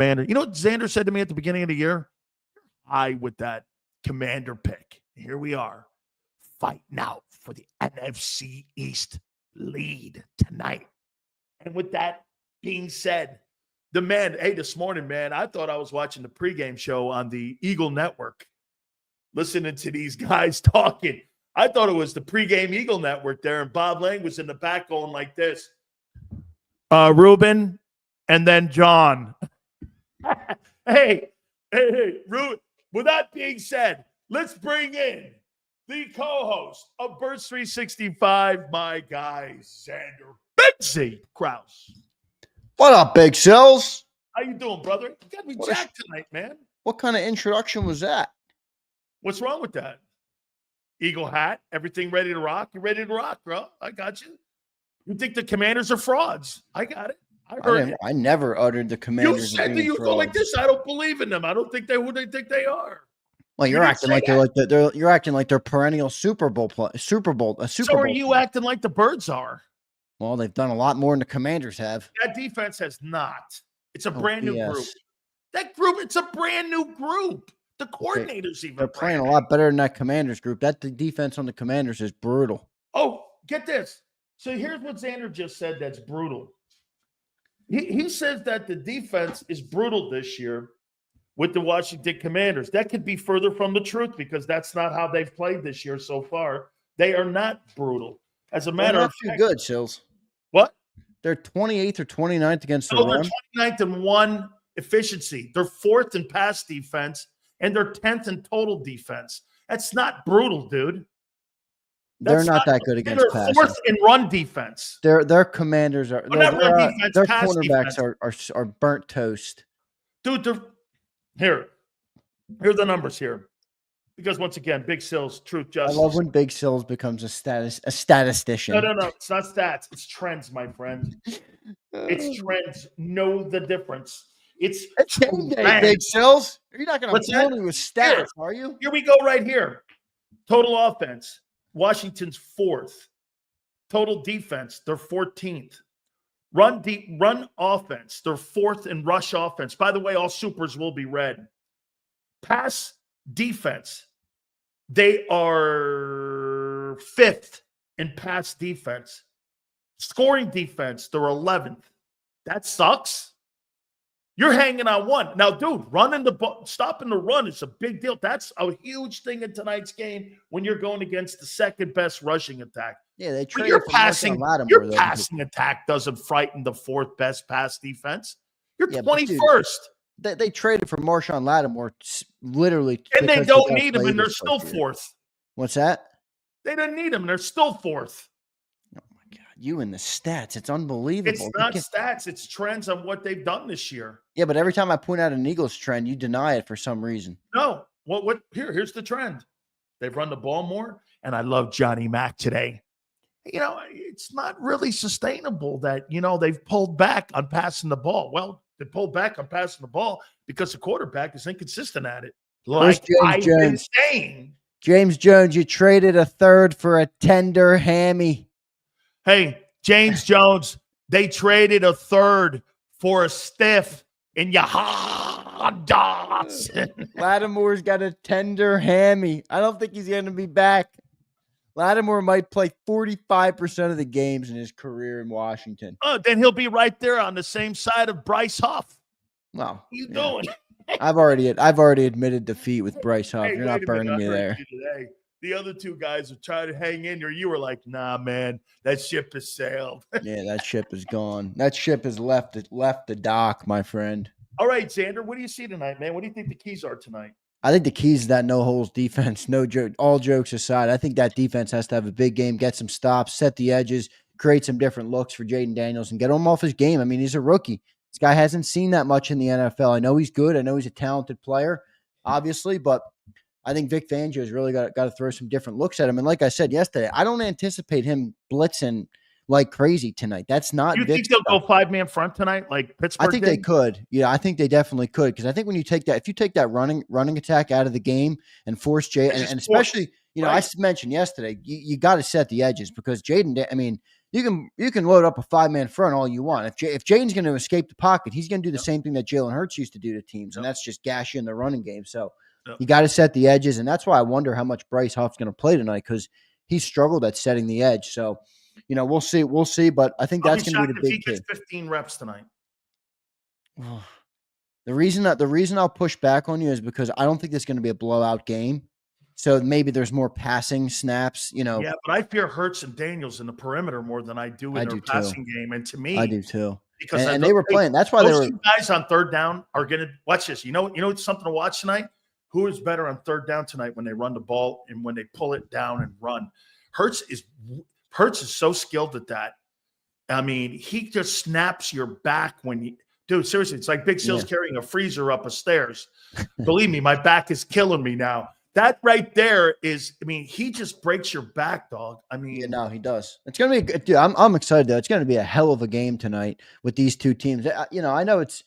Commander. You know what Zander said to me at the beginning of the year? I with that Commander pick. Here we are, fighting out for the NFC East lead tonight. And with that being said, the man, hey, this morning, man, I thought I was watching the pregame show on the Eagle Network, listening to these guys talking. I thought it was the pregame Eagle Network there, and Bob Lang was in the back going like this. Ruben, and then John. Hey, Ruben. With that being said, let's bring in the co-host of Birds 365, my guy, Zander Krause. What up, Big Sills? How you doing, brother? You got me jacked tonight, man. What kind of introduction was that? What's wrong with that? Eagle hat, everything ready to rock? You ready to rock, bro? I got you. You think the Commanders are frauds? I got it. I never uttered the Commanders. You said that you go like this. I don't believe in them. I don't think they're who they think they are. Well, you're acting like you're acting like they're perennial Super Bowl. So are you acting like the Birds are? Well, they've done a lot more than the Commanders have. That defense has not. It's a brand new group. That group, it's a brand new group. The coordinators even. They're playing a lot better than that Commanders group. The defense on the Commanders is brutal. Oh, get this. So here's what Zander just said that's brutal. He says that the defense is brutal this year with the Washington Commanders. That could be further from the truth because that's not how they've played this year so far. They are not brutal. As a matter of fact. Good, Sills. What? They're 28th or 29th against the run. They're 29th in one efficiency. They're 4th in pass defense, and they're 10th in total defense. That's not brutal, dude. They're not that good against pass. They're 4th in run defense. Their Commanders are. Not run defense, their pass cornerbacks defense. are burnt toast. Dude, here are the numbers here. Because once again, Big Sills, truth, justice. I love when Big Sills becomes a statistician. No. It's not stats. It's trends, my friend. It's trends. Know the difference. It's game day, Big Sills. You're not going to fool me with stats, are you? Here we go right here. Total offense. Washington's 4th. Total defense, they're 14th. Run offense, they're 4th in rush offense. By the way, all supers will be red. Pass defense, they are 5th in pass defense. Scoring defense, they're 11th. That sucks. You're hanging on one. Now, dude, stopping the run is a big deal. That's a huge thing in tonight's game when you're going against the second best rushing attack. Yeah, they traded your passing attack doesn't frighten the 4th best pass defense. You're 21st. They traded for Marshawn Lattimore literally. And they don't need him, and they're still 4th. What's that? They didn't need him, and they're still 4th. You and the stats. It's unbelievable. It's not stats. It's trends on what they've done this year. Yeah, but every time I point out an Eagles trend, you deny it for some reason. No. What? Here's the trend. They've run the ball more, and I love Johnny Mack today. You know, it's not really sustainable that, they've pulled back on passing the ball. Well, they pulled back on passing the ball because the quarterback is inconsistent at it. Like I've been saying. James Jones, you traded a 3rd for a tender hammy. Hey, James Jones, they traded a 3rd for a stiff in Dawson. Lattimore's got a tender hammy. I don't think he's going to be back. Lattimore might play 45% of the games in his career in Washington. Oh, then he'll be right there on the same side of Bryce Huff. Well, what are you doing? I've already admitted defeat with Bryce Huff. You're not burning me there. The other two guys have tried to hang in there. You were like, nah, man, that ship has sailed. Yeah, that ship is gone. That ship has left the dock, my friend. All right, Zander, what do you see tonight, man? What do you think the keys are tonight? I think the keys is that no-holes defense. No joke. All jokes aside, I think that defense has to have a big game, get some stops, set the edges, create some different looks for Jaden Daniels, and get him off his game. I mean, he's a rookie. This guy hasn't seen that much in the NFL. I know he's good. I know he's a talented player, obviously, but I think Vic Fangio's really got to throw some different looks at him. And like I said yesterday, I don't anticipate him blitzing like crazy tonight. That's not. You think they'll go 5-man front tonight, like Pittsburgh? I think they could. Yeah, I think they definitely could. Because I think when you take that, if you take that running attack out of the game and force Jay, and especially, I mentioned yesterday, you got to set the edges because Jaden. I mean, you can load up a 5-man front all you want. If Jaden's going to escape the pocket, he's going to do the same thing that Jalen Hurts used to do to teams, and that's just gash you in the running game. So you got to set the edges, and that's why I wonder how much Bryce Huff's going to play tonight because he struggled at setting the edge. So, we'll see. But I think that's going to be the big he gets key. 15 reps tonight. The reason I'll push back on you is because I don't think it's going to be a blowout game. So maybe there's more passing snaps, Yeah, but I fear Hurts and Daniels in the perimeter more than I do in their passing game. And to me, I do too. Because and they were playing. That's why those two guys on third down are going to watch this. You know something to watch tonight? Who is better on third down tonight when they run the ball and when they pull it down and run? Hurts is so skilled at that. I mean, he just snaps your back when you dude, seriously, it's like Big Sil's carrying a freezer up a stairs. Believe me, my back is killing me now. That right there is, I mean, he just breaks your back, dog. I mean, no, he does. It's gonna be good, dude. I'm excited though. It's gonna be a hell of a game tonight with these two teams. I know it's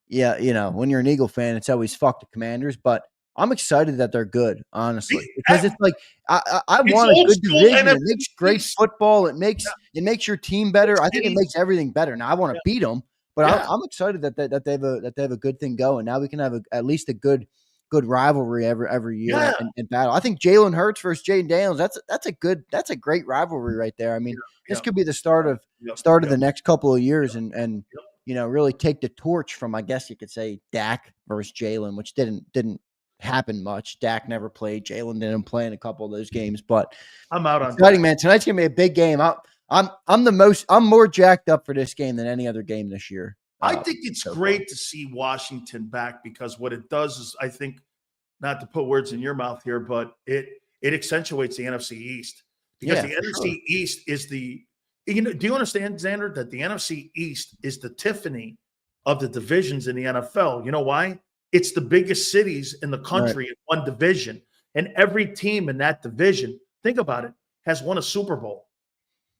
when you're an Eagle fan, it's always fuck the Commanders, but I'm excited that they're good, honestly, because it's like I want a good division. It makes great football. It makes your team better. I think it makes everything better. Now I want to beat them, but I'm excited that they have a good thing going. Now we can have at least a good rivalry every year and battle. I think Jalen Hurts versus Jaden Daniels. That's a great rivalry right there. I mean, this could be the start of the next couple of years and really take the torch from, I guess you could say, Dak versus Jalen, which didn't happen much. Dak never played. Jalen didn't play in a couple of those games, but I'm out on exciting, man. Tonight's gonna be a big game. I'm more jacked up for this game than any other game this year. I think it's great to see Washington back because what it does is, I think, not to put words in your mouth here, but it accentuates the NFC East because the NFC East is the do you understand, Zander, that the NFC East is the Tiffany of the divisions in the NFL? You know why? It's the biggest cities in the country in one division, and every team in that division, think about it, has won a Super Bowl.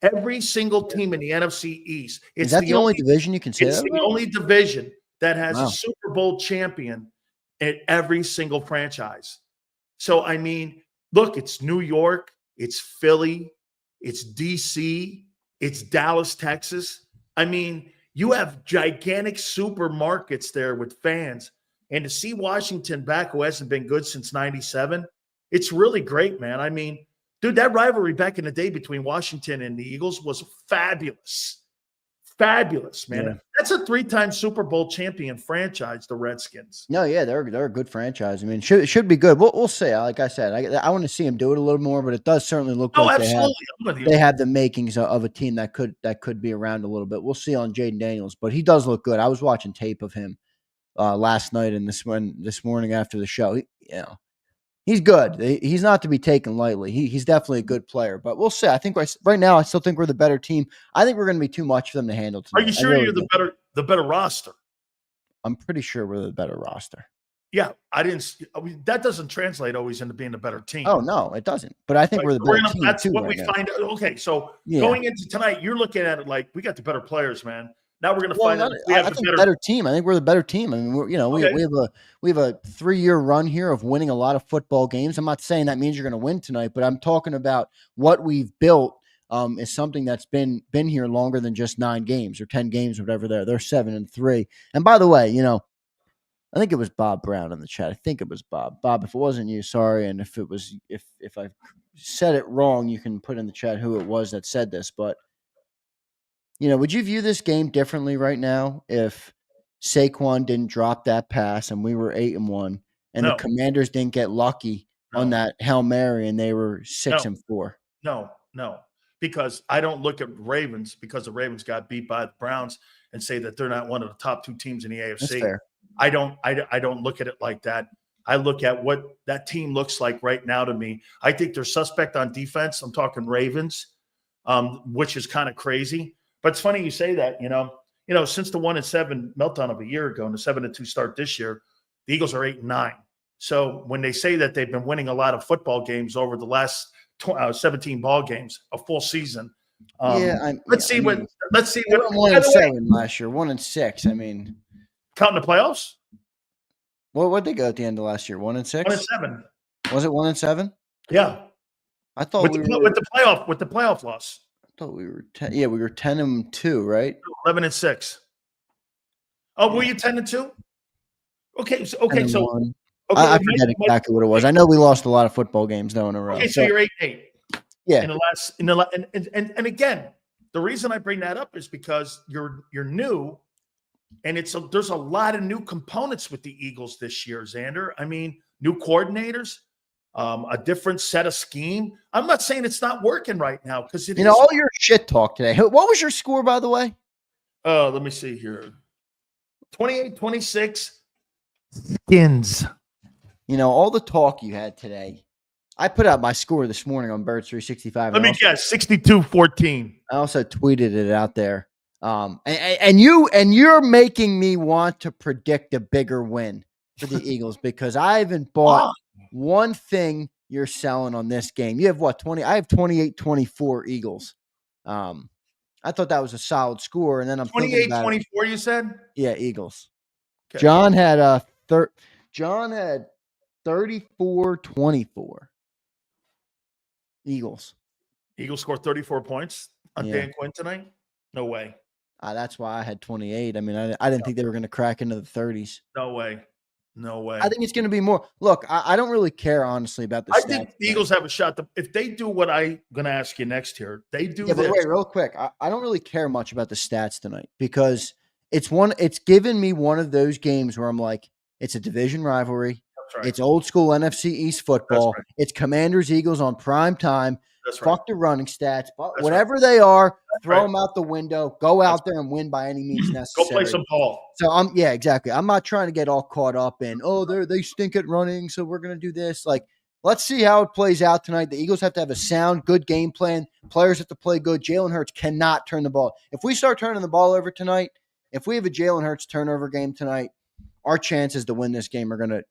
Every single team in the NFC East. Is that the only division you can say? It's the only division that has a Super Bowl champion in every single franchise. So, I mean, look, it's New York, it's Philly, it's DC, it's Dallas, Texas. I mean, you have gigantic supermarkets there with fans. And to see Washington back, who hasn't been good since 97, it's really great, man. I mean, dude, that rivalry back in the day between Washington and the Eagles was fabulous. Fabulous, man. Yeah. That's a 3-time Super Bowl champion franchise, the Redskins. No, yeah, they're a good franchise. I mean, should be good. We'll see. Like I said, I want to see them do it a little more, but it does certainly look like they have the makings of a team that could be around a little bit. We'll see on Jaden Daniels, but he does look good. I was watching tape of him last night and this morning after the show. He's good. He's not to be taken lightly. He's definitely a good player, but we'll see. I think right now, I still think we're the better team. I think we're going to be too much for them to handle tonight. Are you sure you're the better roster? I'm pretty sure we're the better roster. Yeah, that doesn't translate always into being a better team. Oh no, it doesn't. But I think we're the better team. That's what we find out. Okay, so going into tonight, you're looking at it like we got the better players, man. Now we're going to find out we have a better team. I think we're the better team. I mean, we have a 3-year run here of winning a lot of football games. I'm not saying that means you're going to win tonight, but I'm talking about what we've built is something that's been here longer than just 9 games or 10 games or whatever. They're 7-3. And by the way, I think it was Bob Brown in the chat. I think it was Bob. Bob, if it wasn't you, sorry. And if it was, if I said it wrong, you can put in the chat who it was that said this, but. Would you view this game differently right now if Saquon didn't drop that pass and we were 8-1 and the Commanders didn't get lucky on that Hail Mary and they were 6-4? No, because I don't look at Ravens because the Ravens got beat by the Browns and say that they're not one of the top 2 teams in the AFC. That's fair. I don't look at it like that. I look at what that team looks like right now to me. I think they're suspect on defense. I'm talking Ravens, which is kind of crazy. But it's funny you say that, since the 1-7 meltdown of a year ago and the 7-2 start this year, the Eagles are 8-9. So when they say that they've been winning a lot of football games over the last 17 ball games, a full season. Let's see what 1-7 last year, 1-6. I mean, counting the playoffs. Well, what'd they go at the end of last year? 1-6. 1-7. Was it 1-7? Yeah, I thought with the playoff loss. thought we were 10. Yeah, we were 10-2, right? 11-6. Oh, were you 10-2? Okay, so okay, so 10-1. okay, I forget exactly what it was. I know we lost a lot of football games though in a row. okay, so you're 8-8 yeah, and again, the reason I bring that up is because you're new, and there's a lot of new components with the Eagles this year, Zander. I mean, new coordinators, a different set of scheme. I'm not saying it's not working right now because it is. all your shit talk today. What was your score, by the way? Let me see here. 28-26. Skins. All the talk you had today. I put out my score this morning on Birds 365. Let me guess, 62-14. I also tweeted it out there. And you're making me want to predict a bigger win for the Eagles because I haven't bought one thing you're selling on this game. You have what, 20? I have 28-24 Eagles. I thought that was a solid score, and then I'm 28-24, you said? Yeah, Eagles. Okay. John had 34-24. Eagles. Eagles scored 34 points on Dan Quinn tonight? No way. That's why I had 28. I mean, I didn't think they were going to crack into the 30s. No way. No way. I think it's going to be more. Look, I don't really care, honestly, about the stats. I think the Eagles have a shot. If they do what I'm going to ask you next here, they do this. But wait, real quick. I don't really care much about the stats tonight because it's given me one of those games where I'm like, it's a division rivalry. That's right. It's old school NFC East football. Right. It's Commanders Eagles on prime time. That's right. Fuck the running stats, but whatever they are, throw them right. out the window. Go out there and win by any means necessary. Go play some ball. So exactly. I'm not trying to get all caught up in they stink at running, so we're gonna do this. Like, let's see how it plays out tonight. The Eagles have to have a sound, good game plan. Players have to play good. Jalen Hurts cannot turn the ball. If we start turning the ball over tonight, if we have a Jalen Hurts turnover game tonight, our chances to win this game are gonna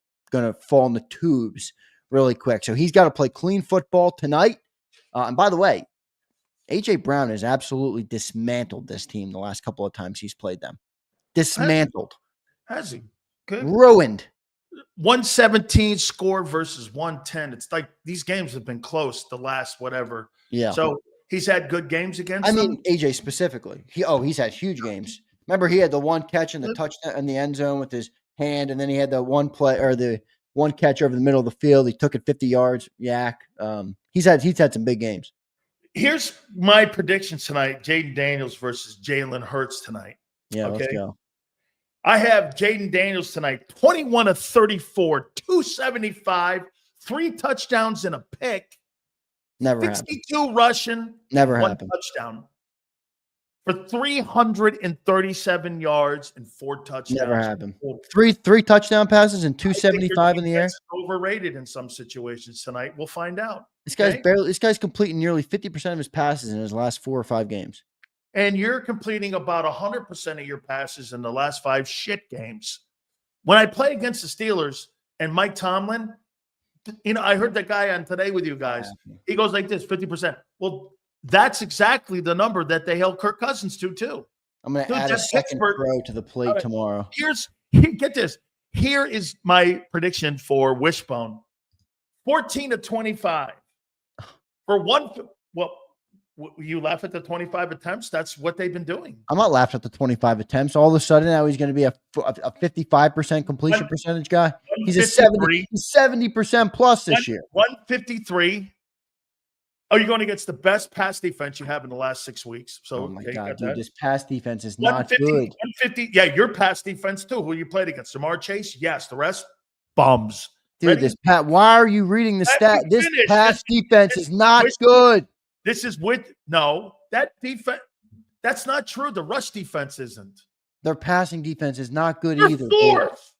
fall in the tubes really quick. So he's got to play clean football tonight. And by the way, A.J. Brown has absolutely dismantled this team the last couple of times he's played them. Dismantled. Has he? Good. Ruined. 117 score versus 110. It's like these games have been close the last whatever. Yeah. So he's had good games against them? I mean, A.J. specifically. He's had huge games. Remember, he had the one catch in the touchdown in the end zone with his hand, and then he had the one play or the one catch over the middle of the field. He took it 50 yards. Yak. He's had some big games. Here's my predictions tonight: Jaden Daniels versus Jalen Hurts tonight. Yeah, okay? Let's go. I have Jaden Daniels tonight, 21-34, 275, 3 touchdowns and a pick. Never 62 happened. rushing. Never 1 happened. touchdown. For 337 yards and 4 touchdowns. Never happened. Three touchdown passes and 275 in the air. Overrated in some situations tonight. We'll find out. This guy's completing nearly 50% of his passes in his last 4 or 5 games. And you're completing about 100% of your passes in the last 5 shit games. When I play against the Steelers and Mike Tomlin, I heard that guy on Today with You guys. He goes like this, 50%. Well, that's exactly the number that they held Kirk Cousins to, too. I'm going to add a second throw to the plate tomorrow. Get this. Here is my prediction for Wishbone. 14-25. For one, well, you laugh at the 25 attempts? That's what they've been doing. I'm not laughing at the 25 attempts. All of a sudden now he's going to be a 55% completion percentage guy. He's a 70% plus this year. 153. Oh, you're going against the best pass defense you have in the last 6 weeks. So, oh my God, dude, this pass defense is not good. 150. Yeah, your pass defense too. Who you played against? Jamar Chase? Yes. The rest, bums. Dude, why are you reading the stat? This pass defense is not good. That defense, that's not true. The rush defense isn't. Their passing defense is not good They're either. Fourth.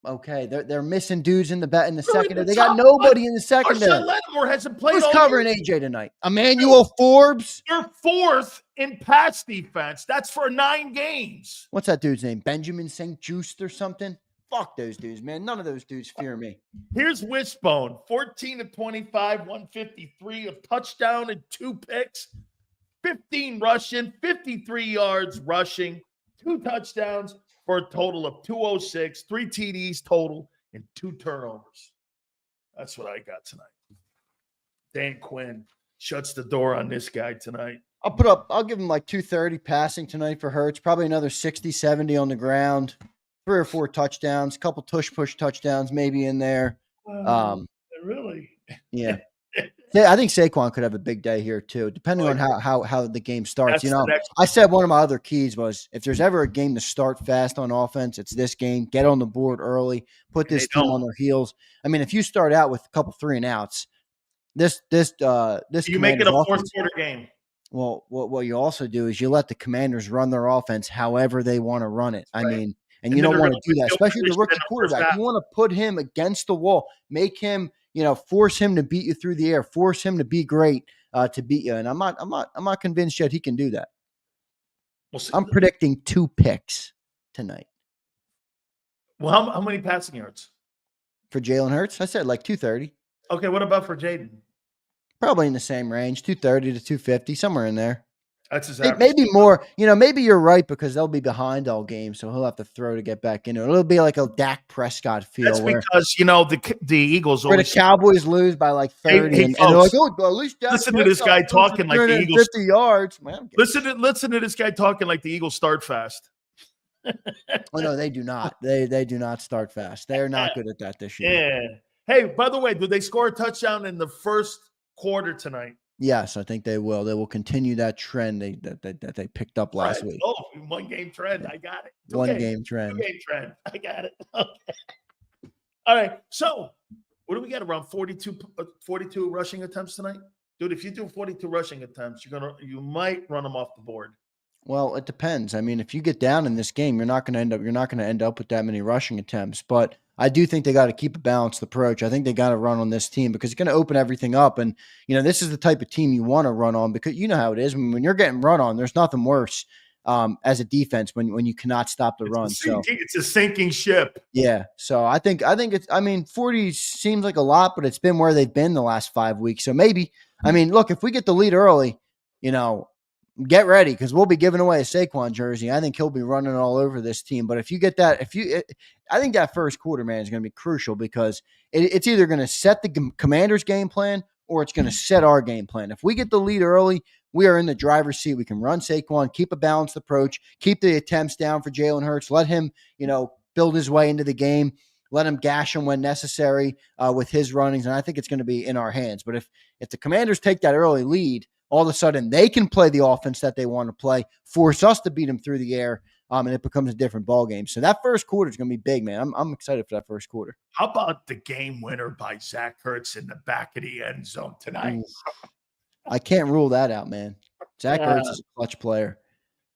Okay, they're missing dudes in the secondary. They got nobody in the secondary. Lattimore hasn't played. Who's covering AJ tonight? Emmanuel Forbes. They're 4th in pass defense. That's for 9 games. What's that dude's name? Benjamin St. Just or something? Fuck those dudes, man. None of those dudes fear me. Here's Wishbone. 14-25, 153, a touchdown and 2 picks, 15 rushing, 53 yards rushing, 2 touchdowns for a total of 206, 3 TDs total, and 2 turnovers. That's what I got tonight. Dan Quinn shuts the door on this guy tonight. I'll give him like 230 passing tonight for Hurts, probably another 60, 70 on the ground, 3 or 4 touchdowns, couple push touchdowns maybe in there. Really? Yeah. Yeah, I think Saquon could have a big day here too, depending on yeah. how the game starts. That's the next. I said one of my other keys was if there's ever a game to start fast on offense, it's this game. Get on the board early, put And this team on their heels. I mean, if you start out with a couple 3 and outs, this You make it Commanders a fourth offense. quarter game. Well, what you also do is you let the Commanders run their offense however they want to run it. I mean, and you then don't they're want gonna to do that, field especially the position rookie in the first quarterback. half. You want to put him against the wall, make him, force him to beat you through the air, force him to be great to beat you. And I'm not convinced yet he can do that. We'll see. I'm predicting 2 picks tonight Well, how many passing yards? for Jalen Hurts. I said like 230, Okay, what about for Jaden? probably in the same range, 230 to 250, somewhere in there. That's his average. Maybe more. Maybe you're right because they'll be behind all game, so he'll have to throw to get back into it. It'll be like a Dak Prescott feel. That's because the Eagles where the always Cowboys lose by like 30, and they're like, "Oh, at least Dak listen to this guy Prescott talking like the Eagles. 350 yards." Man, Listen to this guy talking like the Eagles start fast. Oh no, they do not. They do not start fast. They are not good at that this year. Yeah. Hey, by the way, did they score a touchdown in the first quarter tonight? Yes, I think they will. They will continue that trend that they picked up last week. Oh, 1 game trend. I got it. One game trend. 2 game trend. I got it. Okay. All right. So, what do we got? Around 42 rushing attempts tonight, dude. If you do 42 rushing attempts, you might run them off the board. Well, it depends. I mean, if you get down in this game, you're not going to end up with that many rushing attempts. But I do think they got to keep a balanced approach. I think they got to run on this team because it's going to open everything up. And this is the type of team you want to run on because you know how it is. When you're getting run on, there's nothing worse as a defense when you cannot stop the run. It's a sinking ship. Yeah. So I think it's. I mean, 40 seems like a lot, but it's been where they've been the last 5 weeks. So maybe. I mean, look, if we get the lead early, get ready because we'll be giving away a Saquon jersey. I think he'll be running all over this team. But if you get that, I think that first quarter, man, is going to be crucial because it's either going to set the Commanders' game plan or it's going to set our game plan. If we get the lead early, we are in the driver's seat. We can run Saquon, keep a balanced approach, keep the attempts down for Jalen Hurts, let him, build his way into the game, let him gash him when necessary with his runnings. And I think it's going to be in our hands. But if the Commanders take that early lead, all of a sudden they can play the offense that they want to play, force us to beat them through the air, and it becomes a different ball game. So that first quarter is going to be big, man. I'm excited for that first quarter. How about the game winner by Zach Ertz in the back of the end zone tonight? I can't rule that out, man. Zach Ertz is a clutch player.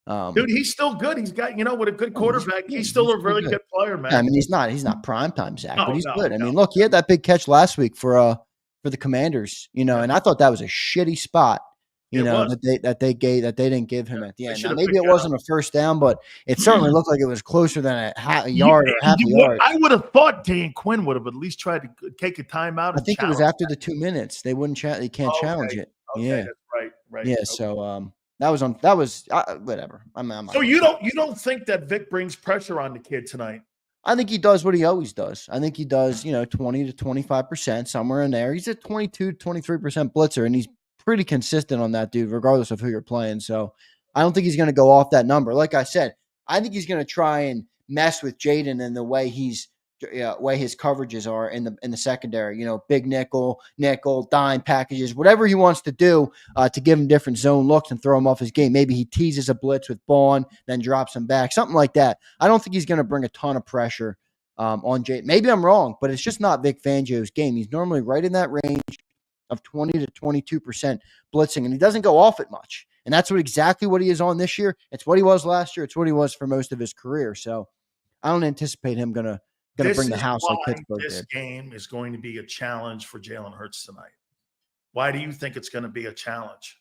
Dude, he's still good. He's got, with a good quarterback, he's still a really good player, man. I mean, he's not primetime Zach, but he's good. I mean, look, he no. had that big catch last week for the Commanders, and I thought that was a shitty spot. That they didn't give him at the end. Now, maybe it wasn't a first down, but it certainly looked like it was closer than a yard or half a yard. I would have thought Dan Quinn would have at least tried to take a timeout. I think it was after the 2 minutes. They wouldn't. They can't challenge it. Okay, yeah, that's right. Yeah. Okay. So that was whatever. So you don't think that Vic brings pressure on the kid tonight? I think he does what he always does. I think he does, 20 to 25%, somewhere in there. He's a 22 to 23% blitzer, and he's pretty consistent on that, dude, regardless of who you're playing. So I don't think he's going to go off that number. Like I said, I think he's going to try and mess with Jaden in the way way his coverages are in the secondary. Big nickel, dime packages, whatever he wants to do to give him different zone looks and throw him off his game. Maybe he teases a blitz with Bond, then drops him back, something like that. I don't think he's going to bring a ton of pressure on Jaden. Maybe I'm wrong, but it's just not Vic Fangio's game. He's normally right in that range of 20 to 22% blitzing, and he doesn't go off it much. And that's exactly what he is on this year. It's what he was last year. It's what he was for most of his career. So I don't anticipate him going to bring the house like Pittsburgh did. This game is going to be a challenge for Jalen Hurts tonight. Why do you think it's going to be a challenge?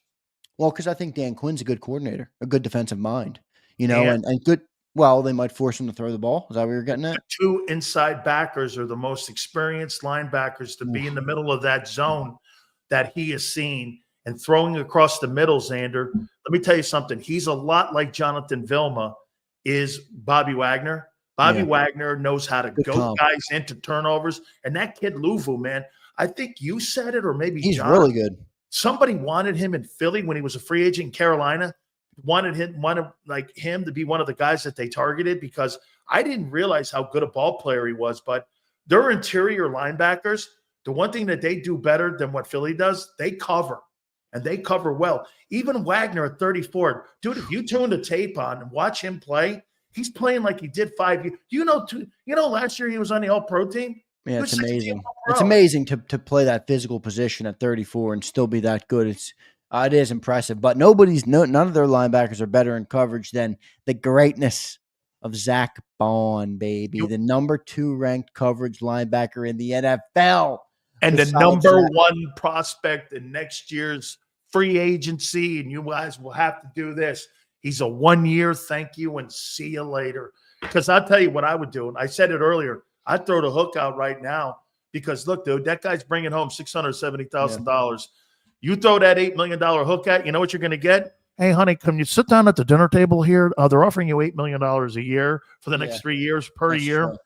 Well, because I think Dan Quinn's a good coordinator, a good defensive mind, and good. Well, they might force him to throw the ball. Is that what you're getting at? The 2 inside backers are the most experienced linebackers to be in the middle of that zone that he has seen, and throwing across the middle, Zander. Let me tell you something. He's a lot like Jonathan Vilma is Bobby Wagner. Bobby Wagner knows how to guys into turnovers. And that kid Luvu, man, I think you said it, or maybe he's John. Really good. Somebody wanted him in Philly when he was a free agent in Carolina, wanted him to be one of the guys that they targeted, because I didn't realize how good a ball player he was. But their interior linebackers, the one thing that they do better than what Philly does, they cover, and they cover well. Even Wagner at 34, dude, if you tune the tape on and watch him play, he's playing like he did 5 years. Last year he was on the All-Pro team. Yeah, it's amazing. It's amazing to play that physical position at 34 and still be that good. It is impressive. But none of their linebackers are better in coverage than the greatness of Zach Bond, baby. The number 2 ranked coverage linebacker in the NFL. And the number 1 prospect in next year's free agency. And you guys will have to do this. He's a 1 year thank you and see you later. Because I'll tell you what I would do. And I said it earlier. I'd throw the hook out right now, because look, dude, that guy's bringing home $670,000. Yeah. You throw that $8 million hook at, you know what you're going to get? Hey, honey, can you sit down at the dinner table here? They're offering you $8 million a year for the next 3 years per year. True.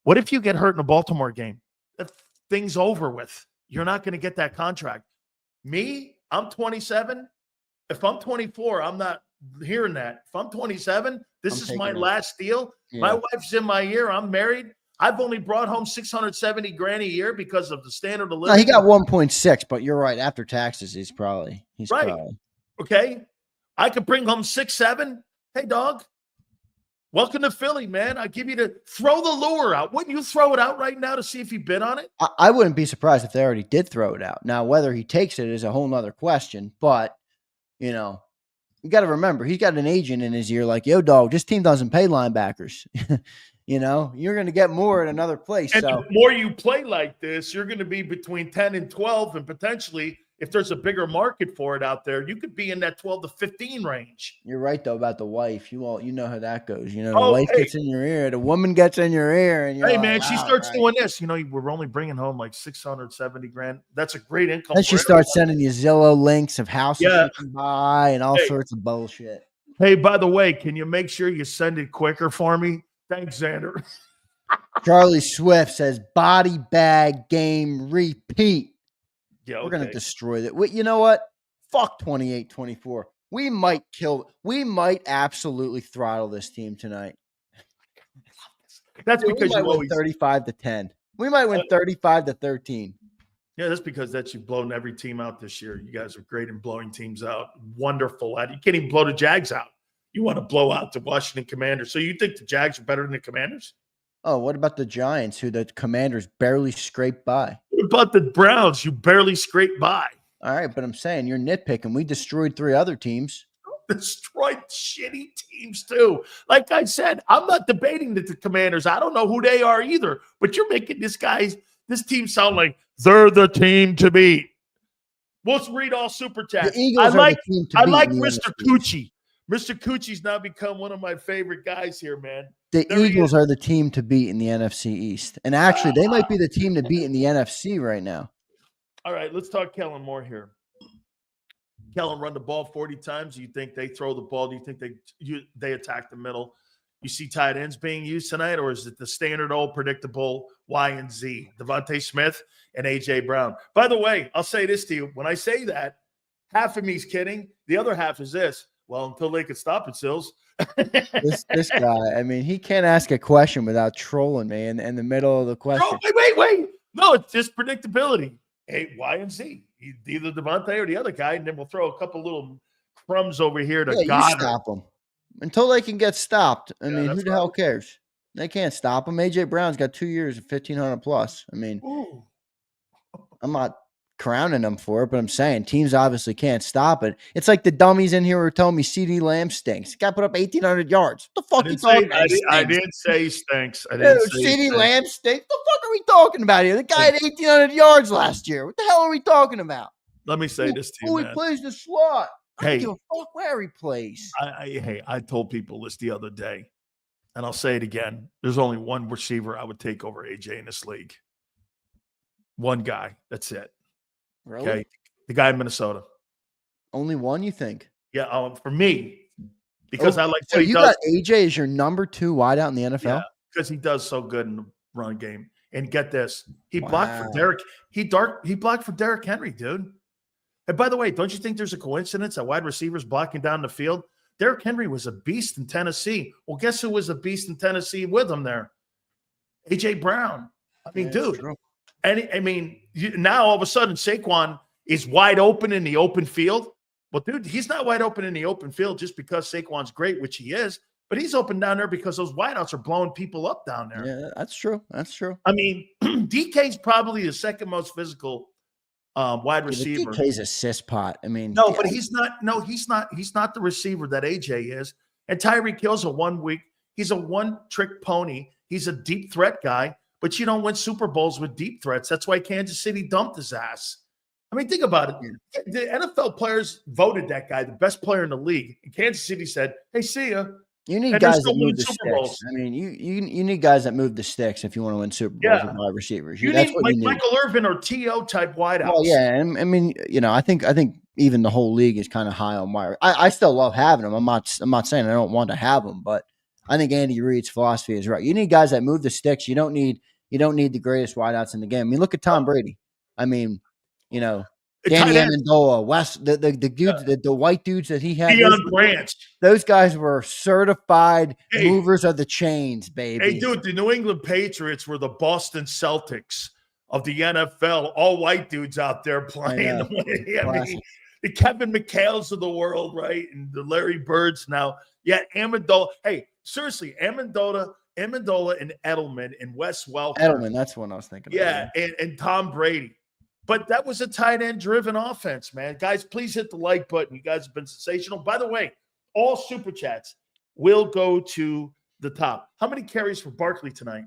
What if you get hurt in a Baltimore game? That thing's over with. You're not going to get that contract. Me, I'm 27. If I'm 24, I'm not hearing that. If I'm 27, this is my last deal. Yeah. My wife's in my ear. I'm married. I've only brought home $670,000 a year because of the standard of living. No, he got 1.6, but you're right. After taxes, he's probably okay. I could bring home 6, 7. Hey, dog, welcome to Philly, man. I give you to throw the lure out. Wouldn't you throw it out right now to see if he bid on it? I wouldn't be surprised if they already did throw it out. Now, whether he takes it is a whole nother question. But you got to remember, he's got an agent in his ear like, yo, dog, this team doesn't pay linebackers. You're going to get more at another place. And the more you play like this, you're going to be between 10 and 12. And potentially, if there's a bigger market for it out there, you could be in that 12 to 15 range. You're right, though, about the wife. You know how that goes. The wife gets in your ear. The woman gets in your ear. And hey, man, she starts doing this. We're only bringing home like $670,000. That's a great income. And she starts sending you Zillow links of houses you can buy and all sorts of bullshit. Hey, by the way, can you make sure you send it quicker for me? Thanks, Zander. Charlie Swift says, body bag game repeat. Yeah, okay. We're going to destroy that. You know what? Fuck 28-24. We might absolutely throttle this team tonight. That's because you win 35-10. We might win 35-13. Yeah, that's because you've blown every team out this year. You guys are great in blowing teams out. Wonderful at it. You can't even blow the Jags out. You want to blow out the Washington Commanders. So you think the Jags are better than the Commanders? Oh, what about the Giants, who the Commanders barely scraped by? What about the Browns, you barely scraped by? All right, but I'm saying you're nitpicking. We destroyed 3 other teams. Destroyed shitty teams, too. Like I said, I'm not debating the Commanders. I don't know who they are either. But you're making this team sound like they're the team to beat. Let's read all Super Chats. I like Mr. Coochie. Mr. Coochie's now become one of my favorite guys here, man. The Eagles are the team to beat in the NFC East. And actually, they might be the team to beat in the NFC right now. All right, let's talk Kellen Moore here. Kellen run the ball 40 times. Do you think they throw the ball? Do you think they attack the middle? You see tight ends being used tonight, or is it the standard old predictable Y and Z, Devontae Smith and A.J. Brown? By the way, I'll say this to you. When I say that, half of me's kidding. The other half is this. Well, until they could stop it, Sills. this guy, I mean, he can't ask a question without trolling me in the middle of the question. No, wait. No, it's just predictability. A, Y, and Z. Either Devontae or the other guy, and then we'll throw a couple little crumbs over here to God. Stop them. Until they can get stopped. I mean, who the hell cares? They can't stop him. A.J. Brown's got 2 years of 1,500 plus. I mean, I'm not crowning them for it, but I'm saying teams obviously can't stop it. It's like the dummies in here were telling me CeeDee Lamb stinks. Guy put up 1,800 yards. What the fuck are you talking about? I didn't say he stinks. CeeDee Lamb stinks. What the fuck are we talking about here? The guy had 1,800 yards last year. What the hell are we talking about? Let me say this to you, man. He plays the slot. I don't give a fuck where he plays. I told people this the other day, and I'll say it again. There's only one receiver I would take over AJ in this league. One guy. That's it. Really? Okay. The guy in Minnesota. Only one, you think? Yeah, for me. Because I like so you got AJ as your number 2 wideout in the NFL? Yeah, because he does so good in the run game. And get this. He blocked for Derrick. He blocked for Derrick Henry, dude. And by the way, don't you think there's a coincidence that wide receivers blocking down the field? Derrick Henry was a beast in Tennessee. Well, guess who was a beast in Tennessee with him there? A.J. Brown. I mean, dude. And I mean, now all of a sudden Saquon is wide open in the open field. Well, dude, he's not wide open in the open field just because Saquon's great, which he is, but he's open down there because those wideouts are blowing people up down there. Yeah, that's true. That's true. I mean, DK's probably the second most physical wide receiver. DK's a cesspot. I mean, no, but he's not. No, he's not. He's not the receiver that AJ is. And Tyreek Hill's he's a one-trick pony. He's a deep threat guy, but you don't win Super Bowls with deep threats. That's why Kansas City dumped his ass. I mean, think about it. The NFL players voted that guy the best player in the league. And Kansas City said, hey, see ya. You need guys that move the sticks. I mean, you need guys that move the sticks if you want to win Super Bowls with wide receivers. You need Michael Irvin or T.O. type wideouts. Well, yeah, and I mean, I think even the whole league is kind of high on wide. I still love having them. I'm not saying I don't want to have them, but I think Andy Reid's philosophy is right. You need guys that move the sticks. You don't need the greatest wideouts in the game. I mean, look at Tom Brady. I mean, Danny Amendola, the dudes, the white dudes that he had. Deion Branch. Those guys were certified movers of the chains, baby. Hey, dude, the New England Patriots were the Boston Celtics of the NFL. All white dudes out there playing. I mean, the Kevin McHale's of the world, right? And the Larry Birds now. Yeah, Amendola. Hey, seriously, Amendola and Edelman and Wes Welker. Edelman, that's one I was thinking of. Yeah, and Tom Brady. But that was a tight end driven offense, man. Guys, please hit the like button. You guys have been sensational. By the way, all super chats will go to the top. How many carries for Barkley tonight?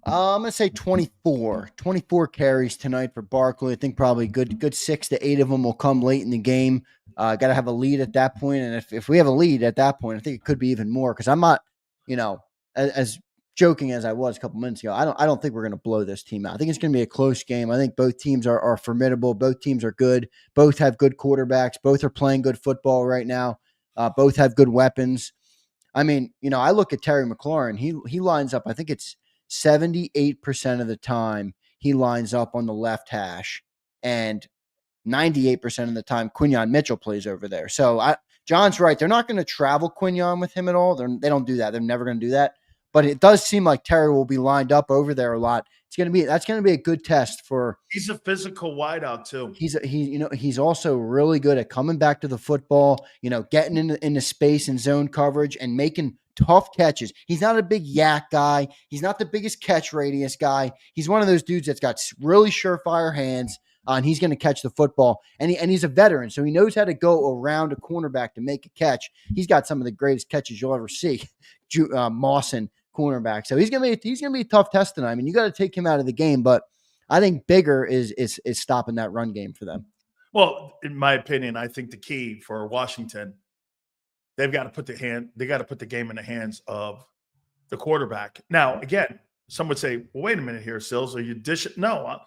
I'm going to say 24. 24 carries tonight for Barkley. I think probably good 6 to 8 of them will come late in the game. Got to have a lead at that point. And if we have a lead at that point, I think it could be even more because I'm not, as joking as I was a couple minutes ago, I don't think we're going to blow this team out. I think it's going to be a close game. I think both teams are formidable. Both teams are good. Both have good quarterbacks. Both are playing good football right now. Both have good weapons. I mean, I look at Terry McLaurin. He lines up, I think it's 78% of the time he lines up on the left hash, and 98% of the time Quinyon Mitchell plays over there. So John's right. They're not going to travel Quinyon with him at all. They don't do that. They're never going to do that. But it does seem like Terry will be lined up over there a lot. That's going to be a good test for. He's a physical wideout too. He's also really good at coming back to the football. Getting into space and zone coverage and making tough catches. He's not a big yak guy. He's not the biggest catch radius guy. He's one of those dudes that's got really surefire hands. And he's going to catch the football. And he's a veteran, so he knows how to go around a cornerback to make a catch. He's got some of the greatest catches you'll ever see. Mawson cornerback. So he's gonna be a tough test tonight. I mean, you got to take him out of the game, but I think bigger is stopping that run game for them. Well, in my opinion, I think the key for Washington, they got to put the game in the hands of the quarterback. Now, again, some would say, well, wait a minute here, Sills, are you dishing? No,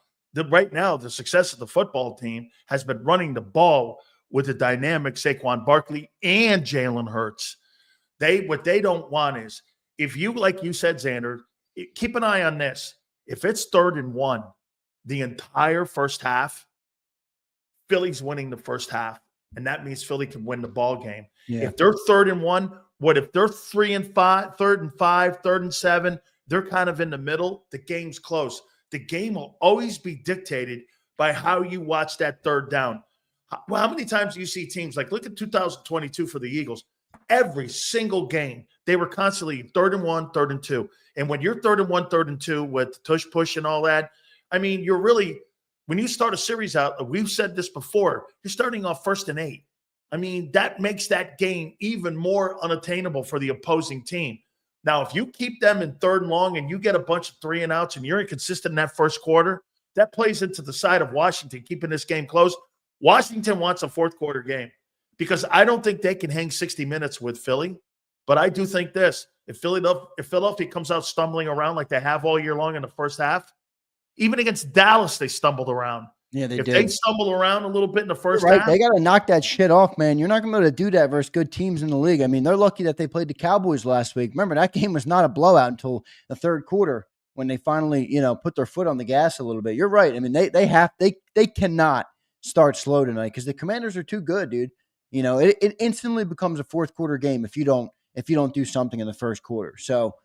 right now the success of the football team has been running the ball with the dynamic Saquon Barkley and Jalen Hurts. What they don't want is, if you, like you said, Zander, keep an eye on this. If it's 3rd and 1, the entire first half, Philly's winning the first half, and that means Philly can win the ball game. Yeah. If they're 3rd and 1, what if they're 3 and 5, 3rd and 5, 3rd and 7? They're kind of in the middle. The game's close. The game will always be dictated by how you watch that 3rd down. Well, how many times do you see teams like, look at 2022 for the Eagles? Every single game, they were constantly 3rd and 1, 3rd and 2. And when you're 3rd and 1, 3rd and 2 with tush push and all that, I mean, you're really, when you start a series out, we've said this before, you're starting off 1st and 8. I mean, that makes that game even more unattainable for the opposing team. Now, if you keep them in 3rd and long and you get a bunch of 3 and outs and you're inconsistent in that first quarter, that plays into the side of Washington, keeping this game close. Washington wants a 4th quarter game, because I don't think they can hang 60 minutes with Philly. But I do think this. If Philadelphia comes out stumbling around like they have all year long in the first half, even against Dallas, they stumbled around. Yeah, they did. If they stumble around a little bit in the first half. They got to knock that shit off, man. You're not going to be able to do that versus good teams in the league. I mean, they're lucky that they played the Cowboys last week. Remember, that game was not a blowout until the 3rd quarter when they finally, put their foot on the gas a little bit. You're right. I mean, they cannot start slow tonight because the Commanders are too good, dude. It instantly becomes a fourth quarter game if you don't do something in the first quarter. So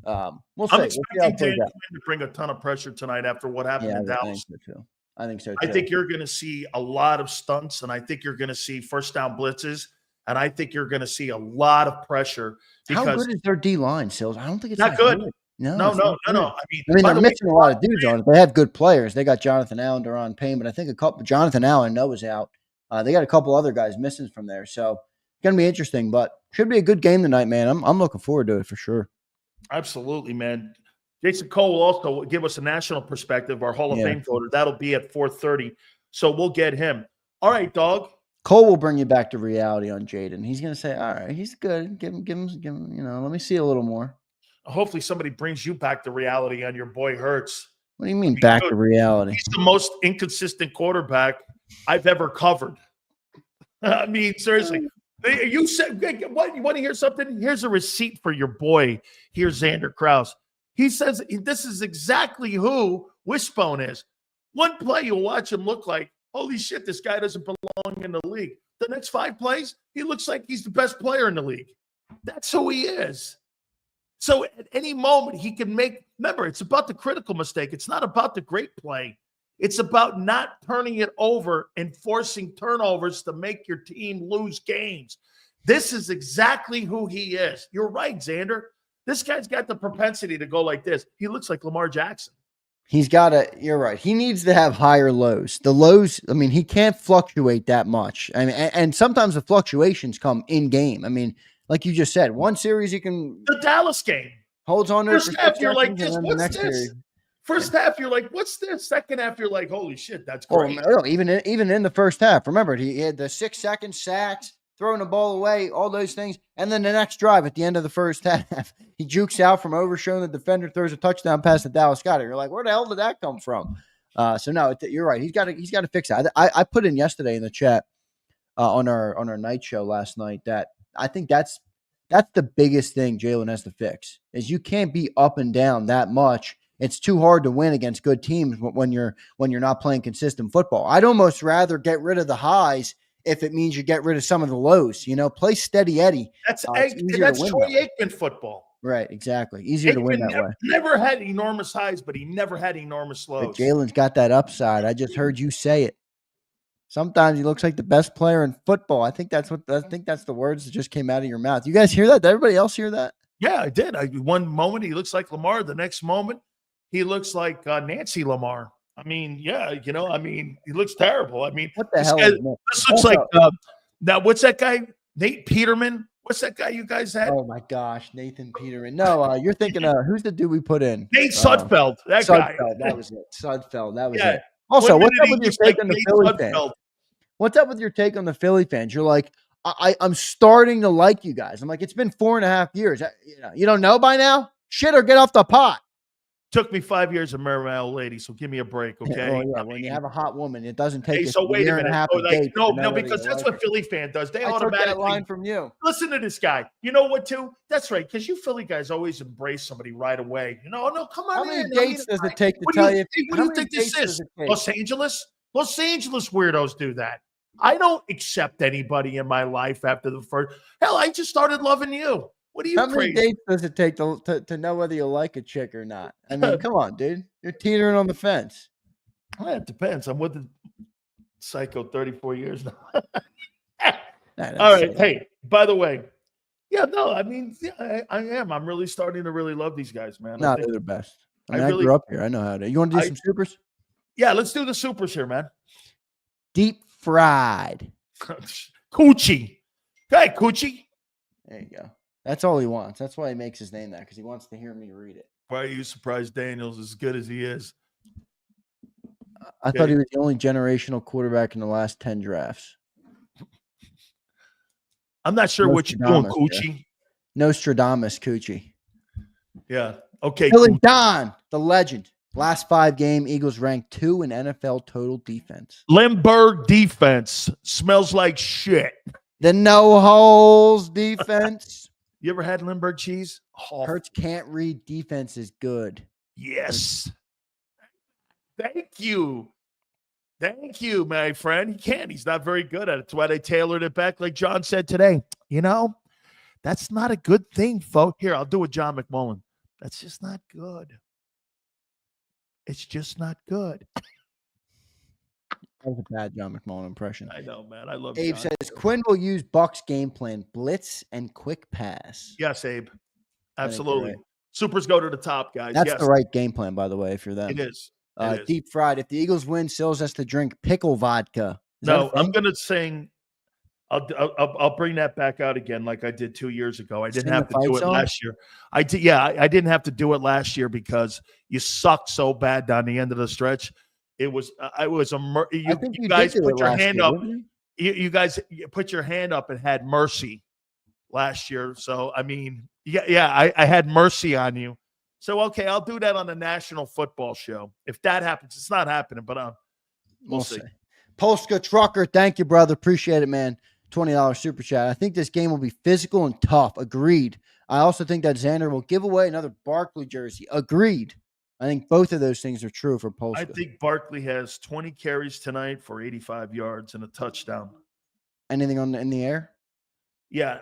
we'll see. I'm We'll see how expecting it plays Dan out. Quinn to bring a ton of pressure tonight after what happened Yeah, in I think Dallas. so too. I think so too. I think you're going to see a lot of stunts, and I think you're going to see first down blitzes, and I think you're going to see a lot of pressure How because good is their D line, Sills? I don't think it's not that good. good. No, No, it's no, not no, good. no. I mean, by they're the way, missing a lot of dudes on it. They have good players. They got Jonathan Allen, Deron Payne, but I think Jonathan Allen, Noah's out. They got a couple other guys missing from there. So it's going to be interesting, but should be a good game tonight, man. I'm looking forward to it for sure. absolutely, man. Jason Cole will also give us a national perspective, our Hall of Fame voter. That'll be at 4:30. So we'll get him. All right, dog. Cole will bring you back to reality on Jaden. He's going to say, all right, he's good. Give him, let me see a little more. Hopefully somebody brings you back to reality on your boy Hurts. What do you mean back to reality? He's the most inconsistent quarterback I've ever covered. I mean, seriously. You said, what? You want to hear something? Here's a receipt for your boy. Here's Zander Krause. He says this is exactly who Wishbone is. One play, you'll watch him look like, holy shit, this guy doesn't belong in the league. The next 5 plays, he looks like he's the best player in the league. That's who he is. So at any moment, he can make – remember, it's about the critical mistake. It's not about the great play. It's about not turning it over and forcing turnovers to make your team lose games. This is exactly who he is. You're right, Zander. This guy's got the propensity to go like this. He looks like Lamar Jackson. You're right. He needs to have higher lows. The lows, I mean, he can't fluctuate that much. I mean, and sometimes the fluctuations come in game. I mean, like you just said, one series he can the Dallas game holds on to first it for half. You're like, this, what's this? Series. First half, you're like, what's this? Second half, you're like, holy shit, that's great. Oh, even in the first half, remember he had the 6-second sacks, throwing the ball away, all those things, and then the next drive at the end of the first half, he jukes out from overshowing the defender, throws a touchdown pass to Dallas Goedert. You're like, where the hell did that come from? So no, you're right. He's got to fix that. I put in yesterday in the chat on our night show last night that I think that's the biggest thing Jalen has to fix is you can't be up and down that much. It's too hard to win against good teams when you're not playing consistent football. I'd almost rather get rid of the highs if it means you get rid of some of the lows. Play steady Eddie. That's Troy Aikman football. Right, exactly. Easier to win that way. Never had enormous highs, but he never had enormous lows. But Jalen's got that upside. I just heard you say it. Sometimes he looks like the best player in football. I think that's the words that just came out of your mouth. You guys hear that? Did everybody else hear that? Yeah, I did. One moment he looks like Lamar. The next moment he looks like Nancy Lamar. I mean, yeah, he looks terrible. I mean, what the hell? This looks like now. What's that guy? Nate Peterman. What's that guy you guys had? Oh my gosh, Nathan Peterman. No, you're thinking who's the dude we put in? Nate Sudfeld. That Sudfeld, guy. That was it. Sudfeld. That was it. Also, what's up with your take on the Philly fans? What's up with your take on the Philly fans? You're like, I'm starting to like you guys. I'm like, it's been 4.5 years. You don't know by now? Shit, or get off the pot. Took me 5 years to marry my old lady, so give me a break, okay? Oh, yeah. When you have a hot woman, it doesn't take so wait a minute. and a half No, because that's what Philly fan does. They automatically took that line from you. Listen to this guy. You know what, too? That's right, because you Philly guys always embrace somebody right away. No, come on. How many dates does it take to tell you? What do you think this is? Los Angeles? Los Angeles weirdos do that. I don't accept anybody in my life after the first. Hell, I just started loving you. What are you How many dates does it take to know whether you like a chick or not? I mean, come on, dude. You're teetering on the fence. Well, it depends. I'm with the psycho 34 years now. All right. Hey, by the way, yeah, no, I mean, yeah, I am. I'm really starting to really love these guys, man. No, they're the best. I grew up here. I know how to. You want to do some supers? Yeah, let's do the supers here, man. Deep fried. Coochie. Hey, Coochie. There you go. That's all he wants. That's why he makes his name that, because he wants to hear me read it. Why are you surprised Daniel's as good as he is? I thought he was the only generational quarterback in the last 10 drafts. I'm not sure what you're doing, Coochie. Yeah. Nostradamus Coochie. Yeah. Okay. Billy Don, the legend. Last 5 game, Eagles ranked 2 in NFL total defense. Lindbergh defense smells like shit. The no holes defense. You ever had Lindbergh cheese? Oh. Hurts can't read defense is good. Yes. Thank you. Thank you, my friend. He can't. He's not very good at it. That's why they tailored it back, like John said today. That's not a good thing, folks. Here, I'll do a John McMullen. That's just not good. It's just not good. That was a bad John McMullen impression. I know, man. I love Abe John. says Quinn will use Buck's game plan, blitz and quick pass. Yes, Abe. I think you're Absolutely. right. Supers go to the top, guys. That's yes. the right game plan, by the way, if you're them. It is. It is. Deep fried. If the Eagles win, Sills has to drink pickle vodka. No, I'm going to sing. I'll bring that back out again like I did 2 years ago. I didn't have to do it last year. I didn't have to do it last year because you sucked so bad down the end of the stretch. It was you guys put your hand up. You guys put your hand up and had mercy last year. So I mean, I had mercy on you. So okay, I'll do that on the National Football Show. If that happens, it's not happening, but we'll see. Polska Trucker, thank you, brother. Appreciate it, man. $20 super chat. I think this game will be physical and tough. Agreed. I also think that Zander will give away another Barkley jersey. Agreed. I think both of those things are true for Polska. I think Barkley has 20 carries tonight for 85 yards and a touchdown. Anything in the air? Yeah.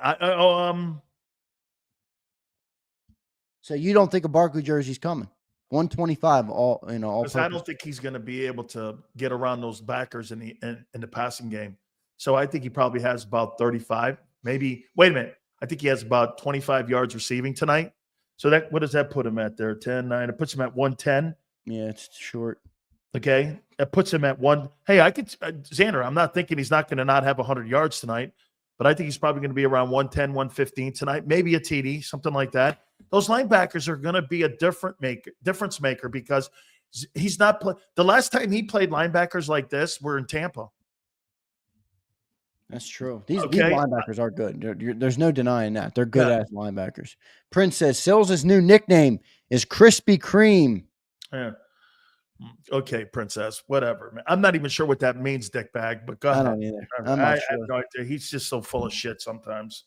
So you don't think a Barkley jersey's coming? 125 all because I don't think he's going to be able to get around those backers in the passing game. So I think he probably has about 35, maybe. Wait a minute. I think he has about 25 yards receiving tonight. So what does that put him at there? 10, 9. It puts him at 110. Yeah, it's short. Okay. That puts him at 1. Hey, I could Zander, I'm not thinking he's not going to not have 100 yards tonight, but I think he's probably going to be around 110, 115 tonight, maybe a TD, something like that. Those linebackers are going to be a difference maker because he's not the last time he played linebackers like this were in Tampa. That's true. These linebackers are good. There's no denying that. They're good ass linebackers. Prince says Sills' new nickname is Krispy Kreme. Yeah. Okay, Princess. Whatever, man. I'm not even sure what that means, dickbag, but go ahead. I don't either. I'm not sure. I have no idea. He's just so full of shit sometimes.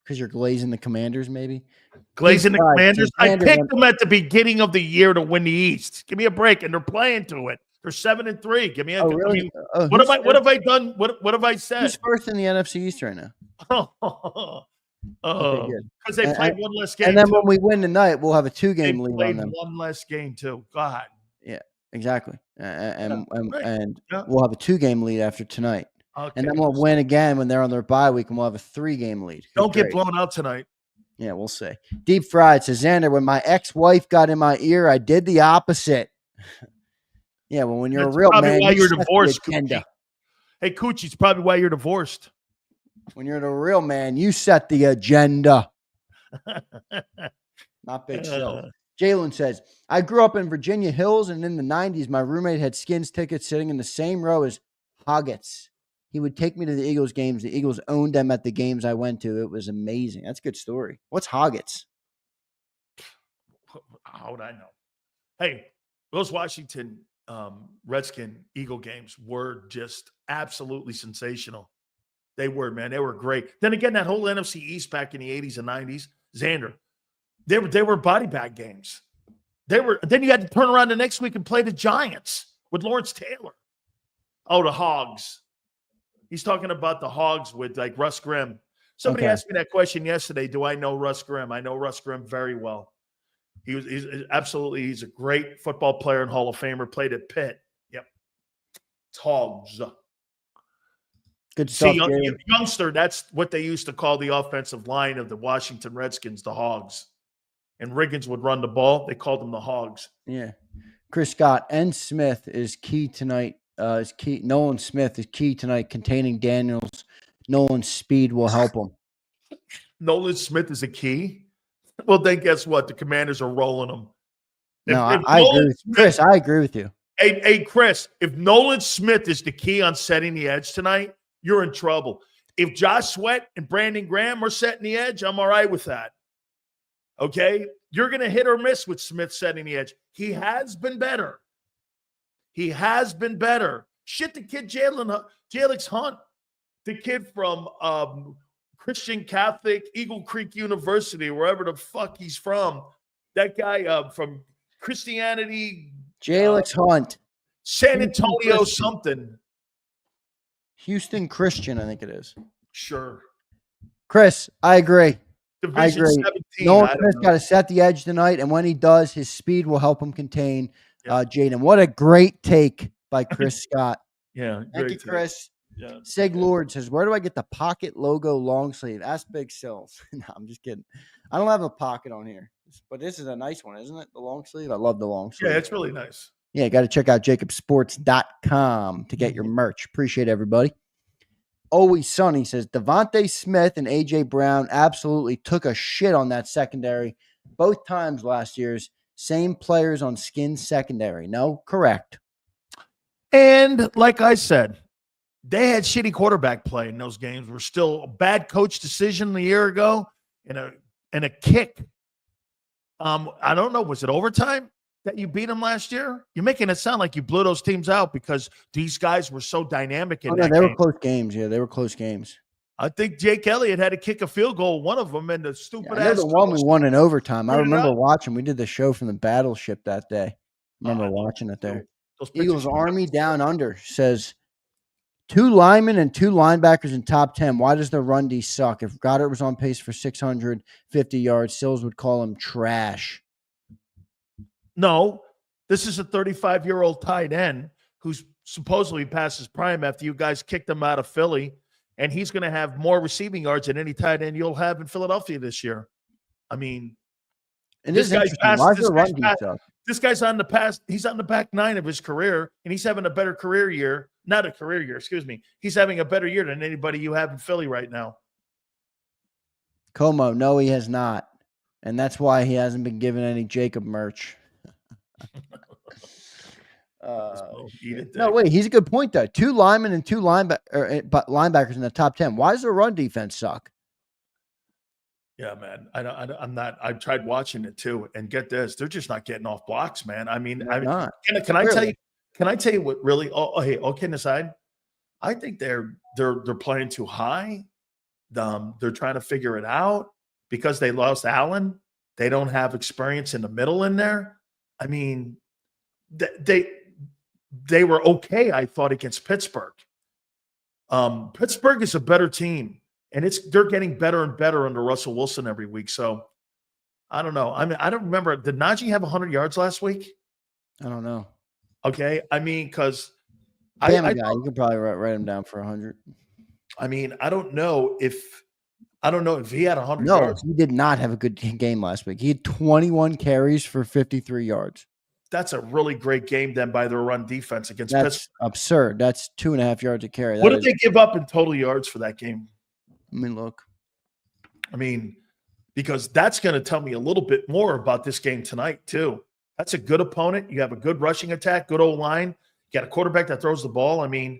Because you're glazing the Commanders, maybe? Glazing the Commanders? I picked them at the beginning of the year to win the East. Give me a break, and they're playing to it. They're 7-3. Give me a. Really? What have I done? What have I said? Who's first in the NFC East right now? Because they played one less game. And then when we win tonight, we'll have a 2-game lead on them. One less game too. God. Yeah, exactly. And we'll have a 2-game lead after tonight. Okay. And then we'll win again when they're on their bye week, and we'll have a 3-game lead. Don't get blown out tonight. Yeah, we'll see. Deep Fried says, Zander, when my ex-wife got in my ear, I did the opposite. Yeah, well, when you're a real man, why you're divorced, Coochie. Hey, Coochie, it's probably why you're divorced. When you're the real man, you set the agenda. Not Big Show. Jalen says, I grew up in Virginia Hills, and in the 90s, my roommate had Skins tickets sitting in the same row as Hoggets. He would take me to the Eagles games. The Eagles owned them at the games I went to. It was amazing. That's a good story. What's Hoggets? How would I know? Hey, those Washington Redskin Eagle games were just absolutely sensational. They were, man. They were great. Then again, that whole NFC East back in the 80s and 90s, Zander, they were body bag games. Then you had to turn around the next week and play the Giants with Lawrence Taylor. Oh, the Hogs. He's talking about the Hogs with like Russ Grimm. Somebody asked me that question yesterday. Do I know Russ Grimm? I know Russ Grimm very well. He's a great football player and Hall of Famer. Played at Pitt. Yep. It's Hogs. Good stuff. Youngster, that's what they used to call the offensive line of the Washington Redskins, the Hogs. And Riggins would run the ball. They called them the Hogs. Yeah. Chris Scott and Smith is key tonight. Nolan Smith is key tonight, containing Daniels. Nolan's speed will help him. Nolan Smith is a key? Well, then guess what? The Commanders are rolling them. I agree with you. Chris, I agree with you. Hey, Chris, if Nolan Smith is the key on setting the edge tonight, you're in trouble. If Josh Sweat and Brandon Graham are setting the edge, I'm all right with that. Okay? You're going to hit or miss with Smith setting the edge. He has been better. Shit, the kid Jalix Hunt, the kid from Christian Catholic Eagle Creek University, wherever the fuck he's from. That guy from Christianity. Jalix Hunt. San Houston Antonio Christian. something. Houston Christian, I think it is. Sure. Chris, I agree. Division 17. Nolan I Chris don't got know. to set the edge tonight, and when he does, his speed will help him contain Yeah. Jaden. What a great take by Chris Scott. Yeah. Thank you, Great take. Chris. Yeah. Sig Lord says, where do I get the pocket logo long sleeve? Ask Big Sills. No, I'm just kidding. I don't have a pocket on here, but this is a nice one, isn't it? The long sleeve. I love the long sleeve. Yeah, it's really nice. Yeah, got to check out jakibsports.com to get your merch. Appreciate everybody. Always Sunny says, Devontae Smith and A.J. Brown absolutely took a shit on that secondary both times last year's. Same players on skin secondary. No, correct. And like I said, they had shitty quarterback play in those games. Were still a bad coach decision a year ago and a kick. I don't know. Was it overtime that you beat them last year? You're making it sound like you blew those teams out because these guys were so dynamic in that they game. were close games. Yeah, they were close games. I think Jake Elliott had to kick a field goal, one of them, and the stupid I know ass. the one we won in overtime. I remember out. watching. We did the show from the battleship that day. Remember watching it there. Eagles Army Down Under says 2 linemen and 2 linebackers in top 10. Why does the run D suck? If Goddard was on pace for 650 yards, Sills would call him trash. No, this is a 35-year-old tight end who's supposedly past his prime after you guys kicked him out of Philly, and he's going to have more receiving yards than any tight end you'll have in Philadelphia this year. I mean, and this guy's past. This guy's on the past. He's on the back 9 of his career, and he's having a better career year. Not a career year, excuse me. He's having a better year than anybody you have in Philly right now. Como, no, he has not. And that's why he hasn't been given any Jacob merch. No, wait, he's a good point, though. 2 linemen and 2 linebackers in the top 10. Why does the run defense suck? Yeah, man. I'm not. I've tried watching it too, and get this, they're just not getting off blocks, man. I mean, can I tell you? Can I tell you what really? Hey, all kidding aside, I think they're playing too high. They're trying to figure it out because they lost Allen. They don't have experience in the middle in there. I mean, they were okay, I thought, against Pittsburgh. Pittsburgh is a better team. And they're getting better and better under Russell Wilson every week. So I don't know. I mean, I don't remember. Did Najee have 100 yards last week? I don't know. Okay. I mean, because you can probably write him down for 100. I mean, I don't know if he had 100 yards. No, he did not have a good game last week. He had 21 carries for 53 yards. That's a really great game then by their run defense against Pittsburgh. That's absurd. That's 2.5 yards a carry. What did they give up in total yards for that game? Let me look. I mean, because that's going to tell me a little bit more about this game tonight, too. That's a good opponent. You have a good rushing attack, good old line. You got a quarterback that throws the ball. I mean,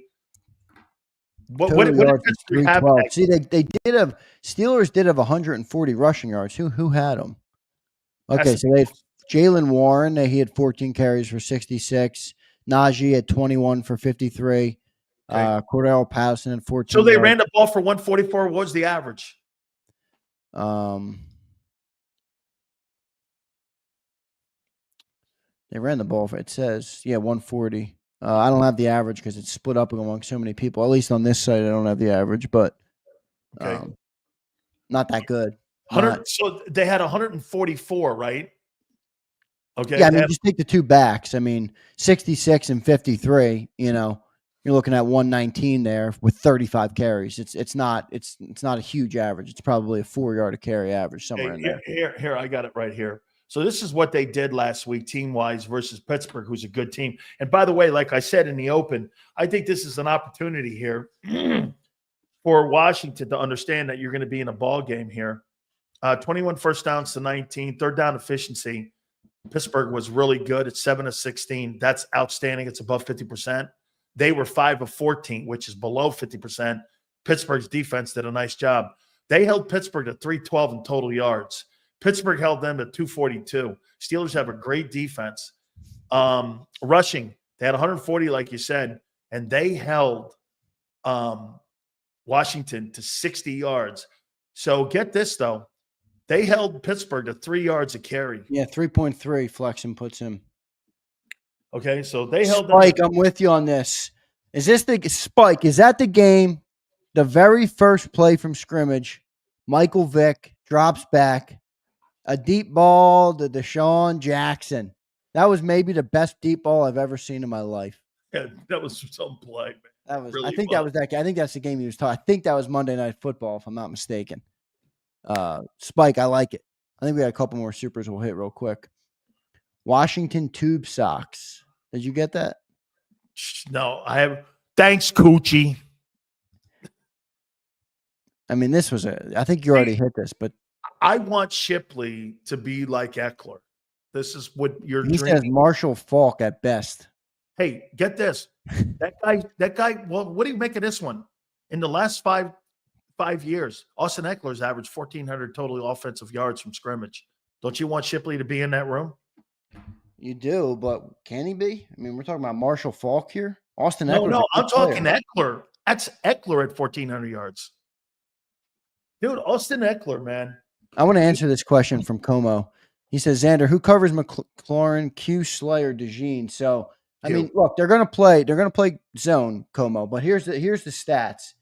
what did Pittsburgh have? See, they did have Steelers did have 140 rushing yards. Who had them? Okay, so they had Jalen Warren. He had 14 carries for 66. Najee had 21 for 53. Cordell Patterson and 14. So they ran the ball for 144. What was the average? They ran the ball for, it says, 140. I don't have the average because it's split up among so many people. At least on this side, I don't have the average, but not that good. So they had 144, right? Okay. Yeah, I mean, just take the 2 backs. I mean, 66 and 53, you're looking at 119 there with 35 carries. It's not a huge average. It's probably a 4-yard a carry average somewhere in there. Here, I got it right here. So this is what they did last week, team-wise, versus Pittsburgh, who's a good team. And by the way, like I said in the open, I think this is an opportunity here for Washington to understand that you're going to be in a ball game here. 21 first downs to 19, third down efficiency. Pittsburgh was really good at 7 of 16. That's outstanding. It's above 50%. They were 5 of 14, which is below 50%. Pittsburgh's defense did a nice job. They held Pittsburgh to 312 in total yards. Pittsburgh held them to 242. Steelers have a great defense. Rushing, they had 140, like you said, and they held Washington to 60 yards. So get this, though. They held Pittsburgh to 3 yards a carry. Yeah, 3.3 Flexion puts him. Okay, so they held Spike, them. I'm with you on this. Is this the Spike? Is that the game? The very first play from scrimmage, Michael Vick drops back a deep ball to Deshaun Jackson. That was maybe the best deep ball I've ever seen in my life. Yeah, that was some play, man. That was. Really I think that was that. I think that's the game he was talking. I think that was Monday Night Football, if I'm not mistaken. Spike, I like it. I think we got a couple more supers we'll hit real quick. Washington tube socks. Did you get that? No, I have. Thanks, Coochie. I mean, this was I think you already hit this, but I want Shipley to be like Eckler. This is what you're he dreaming. says Marshall Faulk at best. Hey, get this. That guy, well, what do you make of this one? In the last five years, Austin Eckler's averaged 1,400 total offensive yards from scrimmage. Don't you want Shipley to be in that room? You do, but can he be? I mean, we're talking about Marshall Faulk here. Austin Eckler. No, I'm talking Eckler. That's Eckler at 1,400 yards. Dude, Austin Eckler, man. I want to answer this question from Como. He says, Zander, who covers McLaurin, Q, Slayer, DeJean? So, I mean, look, they're going to play zone, Como, but here's the stats.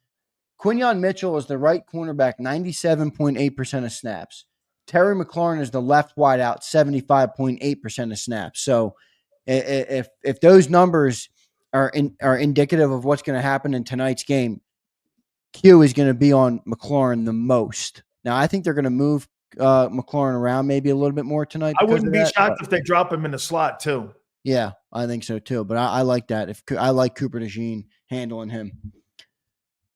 Quinyon Mitchell is the right cornerback, 97.8% of snaps. Terry McLaurin is the left wideout, 75.8% of snaps. So, if those numbers are indicative of what's going to happen in tonight's game, Q is going to be on McLaurin the most. Now, I think they're going to move McLaurin around maybe a little bit more tonight. I wouldn't be shocked if they drop him in the slot too. Yeah, I think so too. But I like that. I like Cooper DeJean handling him.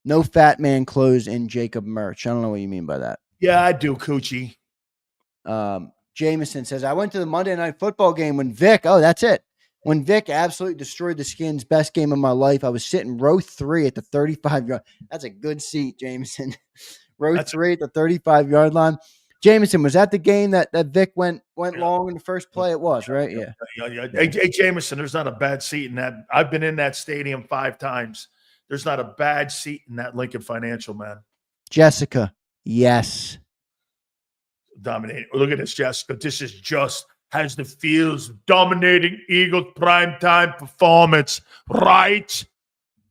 No fat man clothes in JAKIB merch. I don't know what you mean by that. Yeah, I do, Coochie. Jameson says, I went to the Monday Night Football game when Vic, that's it. When Vic absolutely destroyed the Skins, best game of my life. I was sitting row 3 at the 35-yard. That's a good seat, Jameson. row 3 at the 35-yard line. Jameson, was that the game that Vic went long in the first play? It was, right? Yeah. Hey, Jameson, there's not a bad seat in that. I've been in that stadium 5 times. There's not a bad seat in that Lincoln Financial, man. Jessica, yes. Dominating. Look at this, Jessica. This is just has the feels of dominating Eagles primetime performance, right?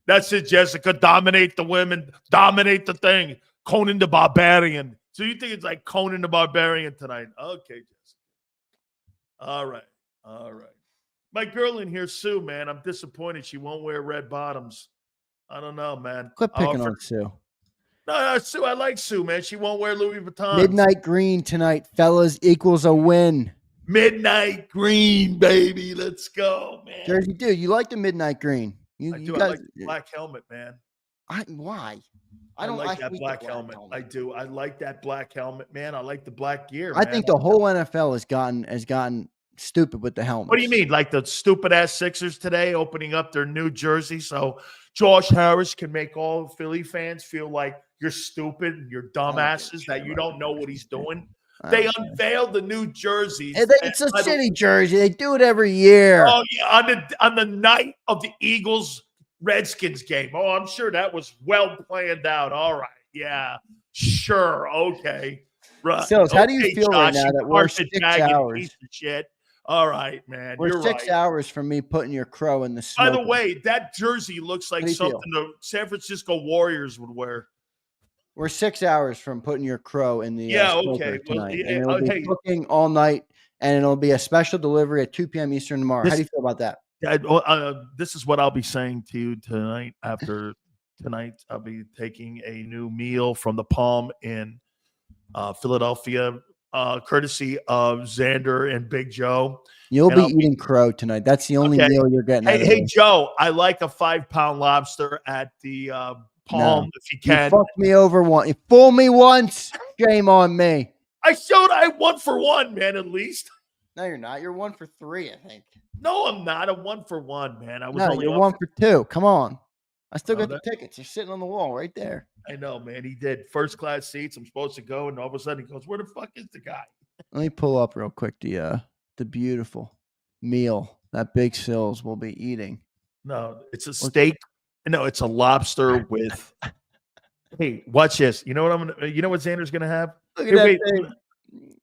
That's it, Jessica. Dominate the women. Dominate the thing. Conan the Barbarian. So you think it's like Conan the Barbarian tonight? Okay, Jessica. All right. My girl in here, Sue, man, I'm disappointed she won't wear red bottoms. I don't know, man. Quit picking on Sue. No, Sue, I like Sue, man. She won't wear Louis Vuitton. Midnight green tonight, fellas, equals a win. Midnight green, baby. Let's go, man. Jersey, dude, you like the midnight green. I like the black helmet, man. Why? I don't like that black helmet. I do. I like that black helmet, man. I like the black gear. I think the whole NFL has gotten stupid with the helmet. What do you mean? Like the stupid ass Sixers today opening up their new jersey so Josh Harris can make all Philly fans feel like you're stupid and you're dumbasses that you don't know what he's doing. They unveiled the new jerseys. It's a city jersey. They do it every year. Oh yeah, on the night of the Eagles Redskins game. Oh, I'm sure that was well planned out. All right, yeah, sure, okay, right. So, how do you feel right now that we're 6 hours? Piece of shit. All right, man. We're 6 hours from me putting your crow in the smoker. By the way, that jersey looks like something the San Francisco Warriors would wear. We're 6 hours from putting your crow in the okay tonight. And it'll be cooking all night, and it'll be a special delivery at 2 p.m. Eastern tomorrow. How do you feel about that? This is what I'll be saying to you tonight. After tonight, I'll be taking a new meal from the Palm in Philadelphia, courtesy of Zander and Big Joe. You'll be eating crow tonight. That's the only meal you're getting. Hey, Joe, I like a 5-pound lobster at the Palm if you can. You fucked me over once. You fooled me once. Shame on me. I showed I 1 for 1, man, at least. No, you're not. You're 1 for 3, I think. No, I'm not. I'm 1 for 1, man. You're 1 for 2. Come on. I still got the tickets. You're sitting on the wall right there. I know, man. He did first class seats. I'm supposed to go, and all of a sudden he goes, "Where the fuck is the guy?" Let me pull up real quick the beautiful meal that Big Sills will be eating. No, it's a steak. No, it's a lobster with. Hey, watch this. You know what You know what Xander's gonna have? Look at that thing.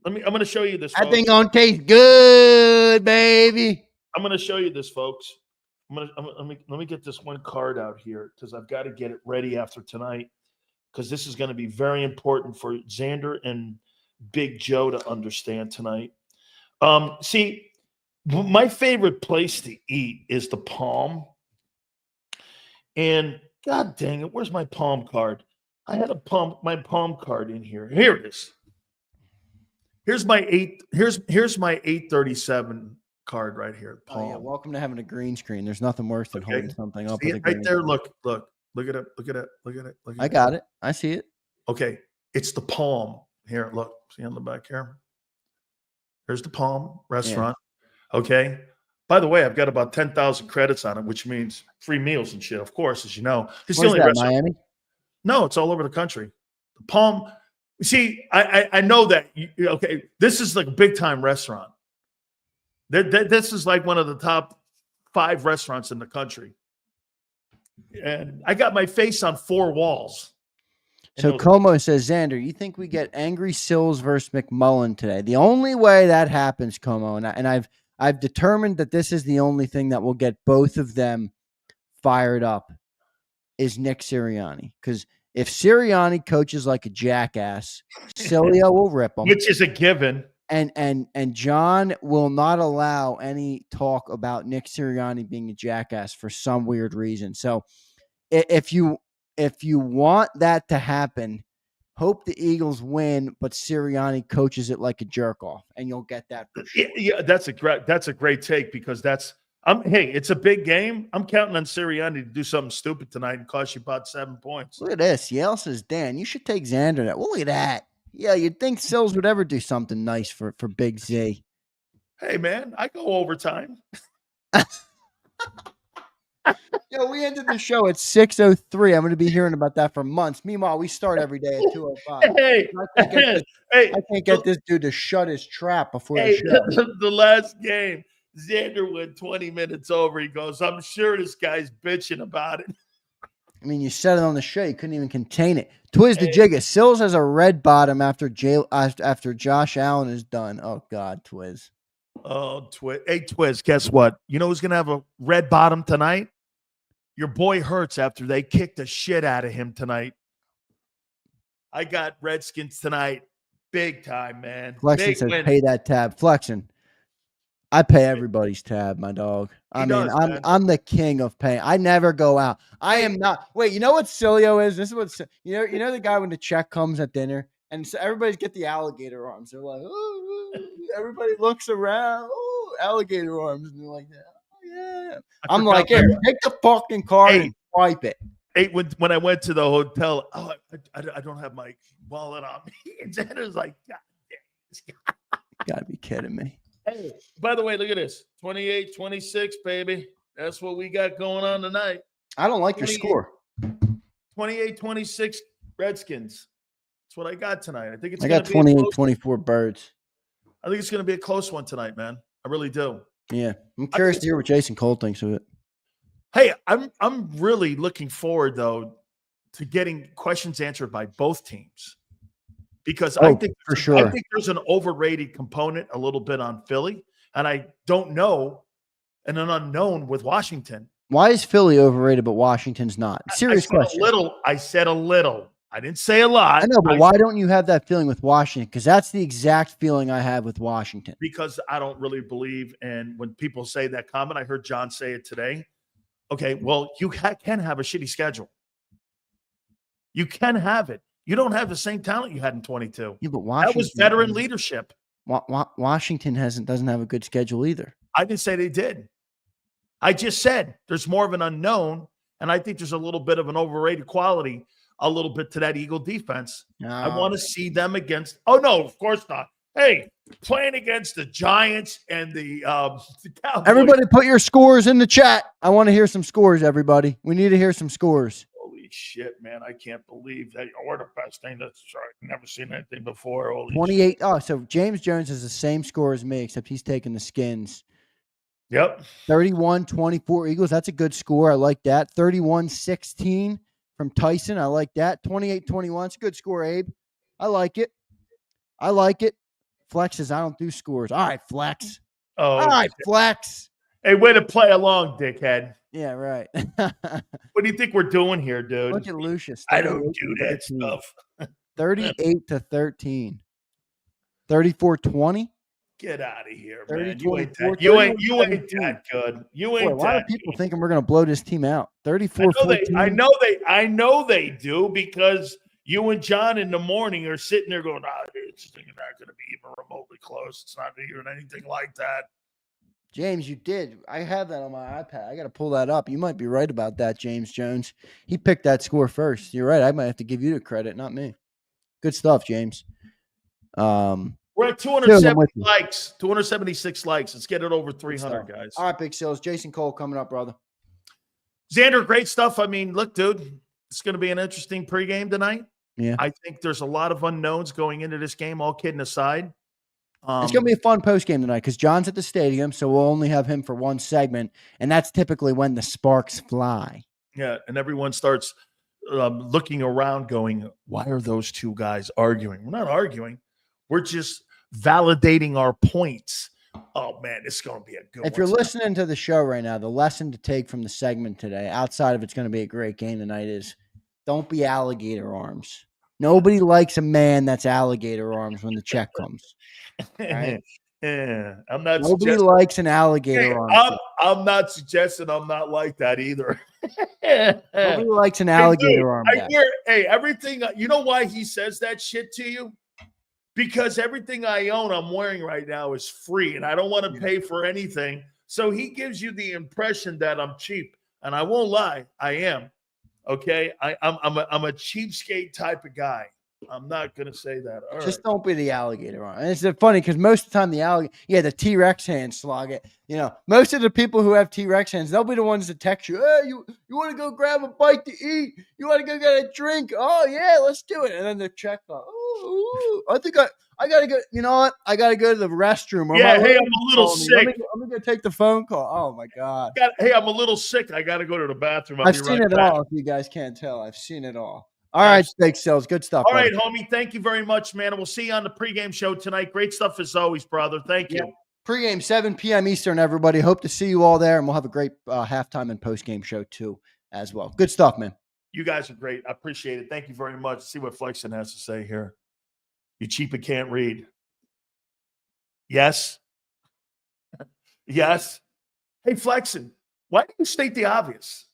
I'm gonna show you this. That thing gonna taste good, baby. I'm going to show you this, folks. Let me get this one card out here because I've got to get it ready after tonight because this is going to be very important for Zander and Big Joe to understand tonight. See, my favorite place to eat is the Palm. And God dang it, where's my Palm card? I had my Palm card in here. Here it is. Here's my 837 card right here. Palm. Oh, yeah. Welcome to having a green screen. There's nothing worse than holding something up See with a it green right there. screen. Look at it. I got it. I see it. Okay. It's the Palm. Here, look. See on the back here? There's the Palm restaurant. Yeah. Okay. By the way, I've got about 10,000 credits on it, which means free meals and shit, of course, as you know. It's the only restaurant. Miami? No, it's all over the country. The Palm. See, I know that. Okay, this is like a big time restaurant. This is like one of the top 5 restaurants in the country, and I got my face on 4 walls. So Como says, Zander, you think we get angry Sills versus McMullen today? The only way that happens, Como, and I've determined that this is the only thing that will get both of them fired up, is Nick Sirianni. Because if Sirianni coaches like a jackass, Sileo will rip him. Which is a given. And John will not allow any talk about Nick Sirianni being a jackass for some weird reason. So if you want that to happen, hope the Eagles win, but Sirianni coaches it like a jerk off, and you'll get that for sure. Yeah, that's a great take because hey, it's a big game. I'm counting on Sirianni to do something stupid tonight and cost you about 7 points. Look at this. Yale says, Dan, you should take Zander that. Well, look at that. Yeah, you'd think Sills would ever do something nice for Big Z. Hey, man, I go overtime. Yo, we ended the show at 6:03. I'm going to be hearing about that for months. Meanwhile, we start every day at 2:05. I can't get this dude to shut his trap before the show. The last game, Zander went 20 minutes over. He goes, I'm sure this guy's bitching about it. I mean, you said it on the show. You couldn't even contain it. Twiz the Jigga. Sills has a red bottom after Josh Allen is done. Oh, God, Twiz. Oh, Twiz. Hey, Twiz, guess what? You know who's going to have a red bottom tonight? Your boy Hurts after they kicked the shit out of him tonight. I got Redskins tonight. Big time, man. Flexen says, pay that tab. Flexen. I pay everybody's tab, my dog. I'm the king of paying. I never go out. I am not. Wait, you know what Sileo is? This is what you know the guy when the check comes at dinner and so everybody's get the alligator arms. They're like, ooh, everybody looks around. Ooh, alligator arms, and they're like, oh yeah. I'm like, here, take the fucking card and swipe it. Hey, when I went to the hotel, I don't have my wallet on me. And Xander's like, God damn, this guy. You gotta be kidding me. Hey, by the way, look at this. 28-26, baby. That's what we got going on tonight. I don't like your score. 28-26 Redskins. That's what I got tonight. I got 28-24 Birds. I think it's going to be a close one tonight, man. I really do. Yeah. I'm curious to hear what Jason Cole thinks of it. Hey, I'm really looking forward, though, to getting questions answered by both teams. Because I think for sure. I think there's an overrated component a little bit on Philly, and I don't know, and an unknown with Washington. Why is Philly overrated, but Washington's not? Serious question. I said a little. I didn't say a lot. I know, but why don't you have that feeling with Washington? Because that's the exact feeling I have with Washington. Because I don't really believe, and when people say that comment, I heard John say it today. Okay, well, you can have a shitty schedule. You can have it. You don't have the same talent you had in 22. Yeah, but Washington, that was veteran leadership. Washington doesn't have a good schedule either. I didn't say they did. I just said there's more of an unknown, and I think there's a little bit of an overrated quality, a little bit to that Eagle defense. I want to see them against. Oh no, of course not. Hey, playing against the Giants and the Cowboys. Everybody, put your scores in the chat. I want to hear some scores. Everybody, we need to hear some scores. Holy shit, man. I can't believe that. We're the best thing that's right. Never seen anything before. Holy 28. Shit. Oh, so James Jones has the same score as me, except he's taking the Skins. Yep. 31-24 Eagles. That's a good score. I like that. 31-16 from Tyson. I like that. 28-21. It's a good score, Abe. I like it. Flex says, I don't do scores. All right, Flex. Oh, all right, Flex. Hey, way to play along, dickhead. Yeah, right. What do you think we're doing here, dude? Look at Lucius. I don't do that 38-13. stuff. 38-13. 34-20. Get out of here, 30, man. You ain't 24, that. You ain't 31, that good. You Boy, ain't why that are people good. thinking we're going to blow this team out? 34-14. I know they do, because you and John in the morning are sitting there going, it's not going to be even remotely close. It's not even anything like that. James, you did. I have that on my iPad. I got to pull that up. You might be right about that, James Jones. He picked that score first. You're right. I might have to give you the credit, not me. Good stuff, James. We're at 270 likes, 276 likes. Let's get it over 300, guys. All right, Big Sills. Jason Cole coming up, brother. Zander, great stuff. I mean, look, dude, it's going to be an interesting pregame tonight. Yeah. I think there's a lot of unknowns going into this game, all kidding aside. It's going to be a fun postgame tonight because John's at the stadium, so we'll only have him for one segment, and that's typically when the sparks fly. Yeah, and everyone starts looking around going, why are those two guys arguing? We're not arguing. We're just validating our points. Oh, man, it's going to be a good one. If you're listening to the show right now, the lesson to take from the segment today, outside of it's going to be a great game tonight, is don't be alligator arms. Nobody likes a man that's alligator arms when the check comes. Right? Yeah, I'm not. Nobody likes an alligator arm. I'm not suggesting I'm not like that either. Nobody likes an alligator arm. Hey, everything. You know why he says that shit to you? Because everything I own, I'm wearing right now is free, and I don't want to pay for anything. So he gives you the impression that I'm cheap, and I won't lie, I am. Okay, I'm a cheapskate type of guy. I'm not gonna say that. All Just right. don't be the alligator arm. And it's funny because most of the time the T-Rex hands slog it. You know, most of the people who have T-Rex hands, they'll be the ones that text you. Hey, you want to go grab a bite to eat? You want to go get a drink? Oh yeah, let's do it. And then the check. I think I gotta go. You know what? I gotta go to the restroom. Yeah, hey, I'm a little sick. Let me go take the phone call. Oh my god. Hey, I'm a little sick. I gotta go to the bathroom. I've seen it all. If you guys can't tell, I've seen it all. All right, Steak Sales. Good stuff. All right, homie. Thank you very much, man. We'll see you on the pregame show tonight. Great stuff as always, brother. Thank you. Pregame, 7 p.m. Eastern, everybody. Hope to see you all there, and we'll have a great halftime and postgame show, too, as well. Good stuff, man. You guys are great. I appreciate it. Thank you very much. Let's see what Flexen has to say here. You cheap and can't read. Yes. Yes. Hey, Flexen, why do you state the obvious?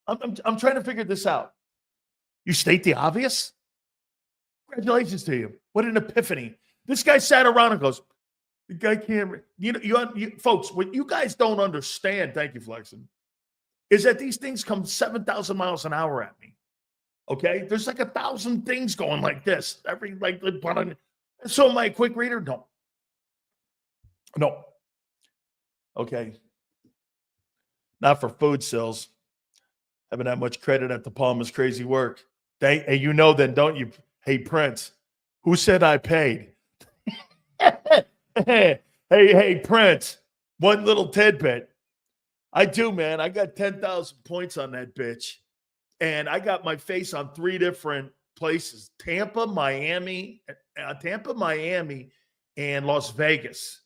I'm trying to figure this out. You state the obvious? Congratulations to you. What an epiphany. This guy sat around and goes, the guy can't, you folks, what you guys don't understand, thank you, Flexen, is that these things come 7,000 miles an hour at me. Okay? There's like 1,000 things going like this. So am I a quick reader? No. Okay. Not for food sales. Having that much credit at the palm is crazy work. Hey, you know then, don't you? Hey, Prince, who said I paid? hey, Prince, one little tidbit. I do, man. I got 10,000 points on that bitch. And I got my face on 3 different places. Tampa, Miami, and Las Vegas.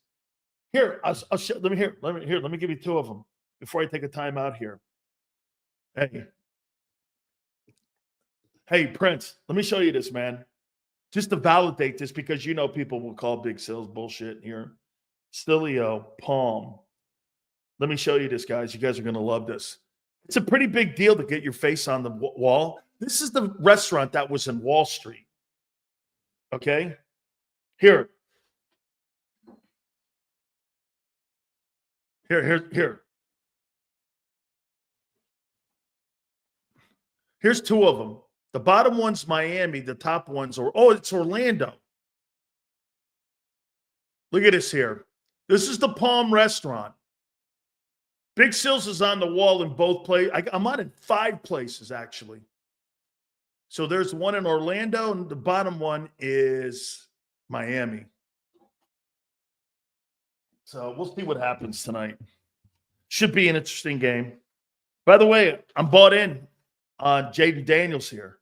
Here, I'll show, let me give you 2 of them before I take a time out here. Hey, Prince, let me show you this, man. Just to validate this, because you know people will call big sales bullshit here. Sileo, Palm. Let me show you this, guys. You guys are going to love this. It's a pretty big deal to get your face on the wall. This is the restaurant that was in Wall Street. Okay? Here. Here's 2 of them. The bottom one's Miami. The top one's it's Orlando. Look at this here. This is the Palm Restaurant. Big Sills is on the wall in both places. I'm on in 5 places, actually. So there's one in Orlando, and the bottom one is Miami. So we'll see what happens tonight. Should be an interesting game. By the way, I'm bought in on Jaden Daniels here.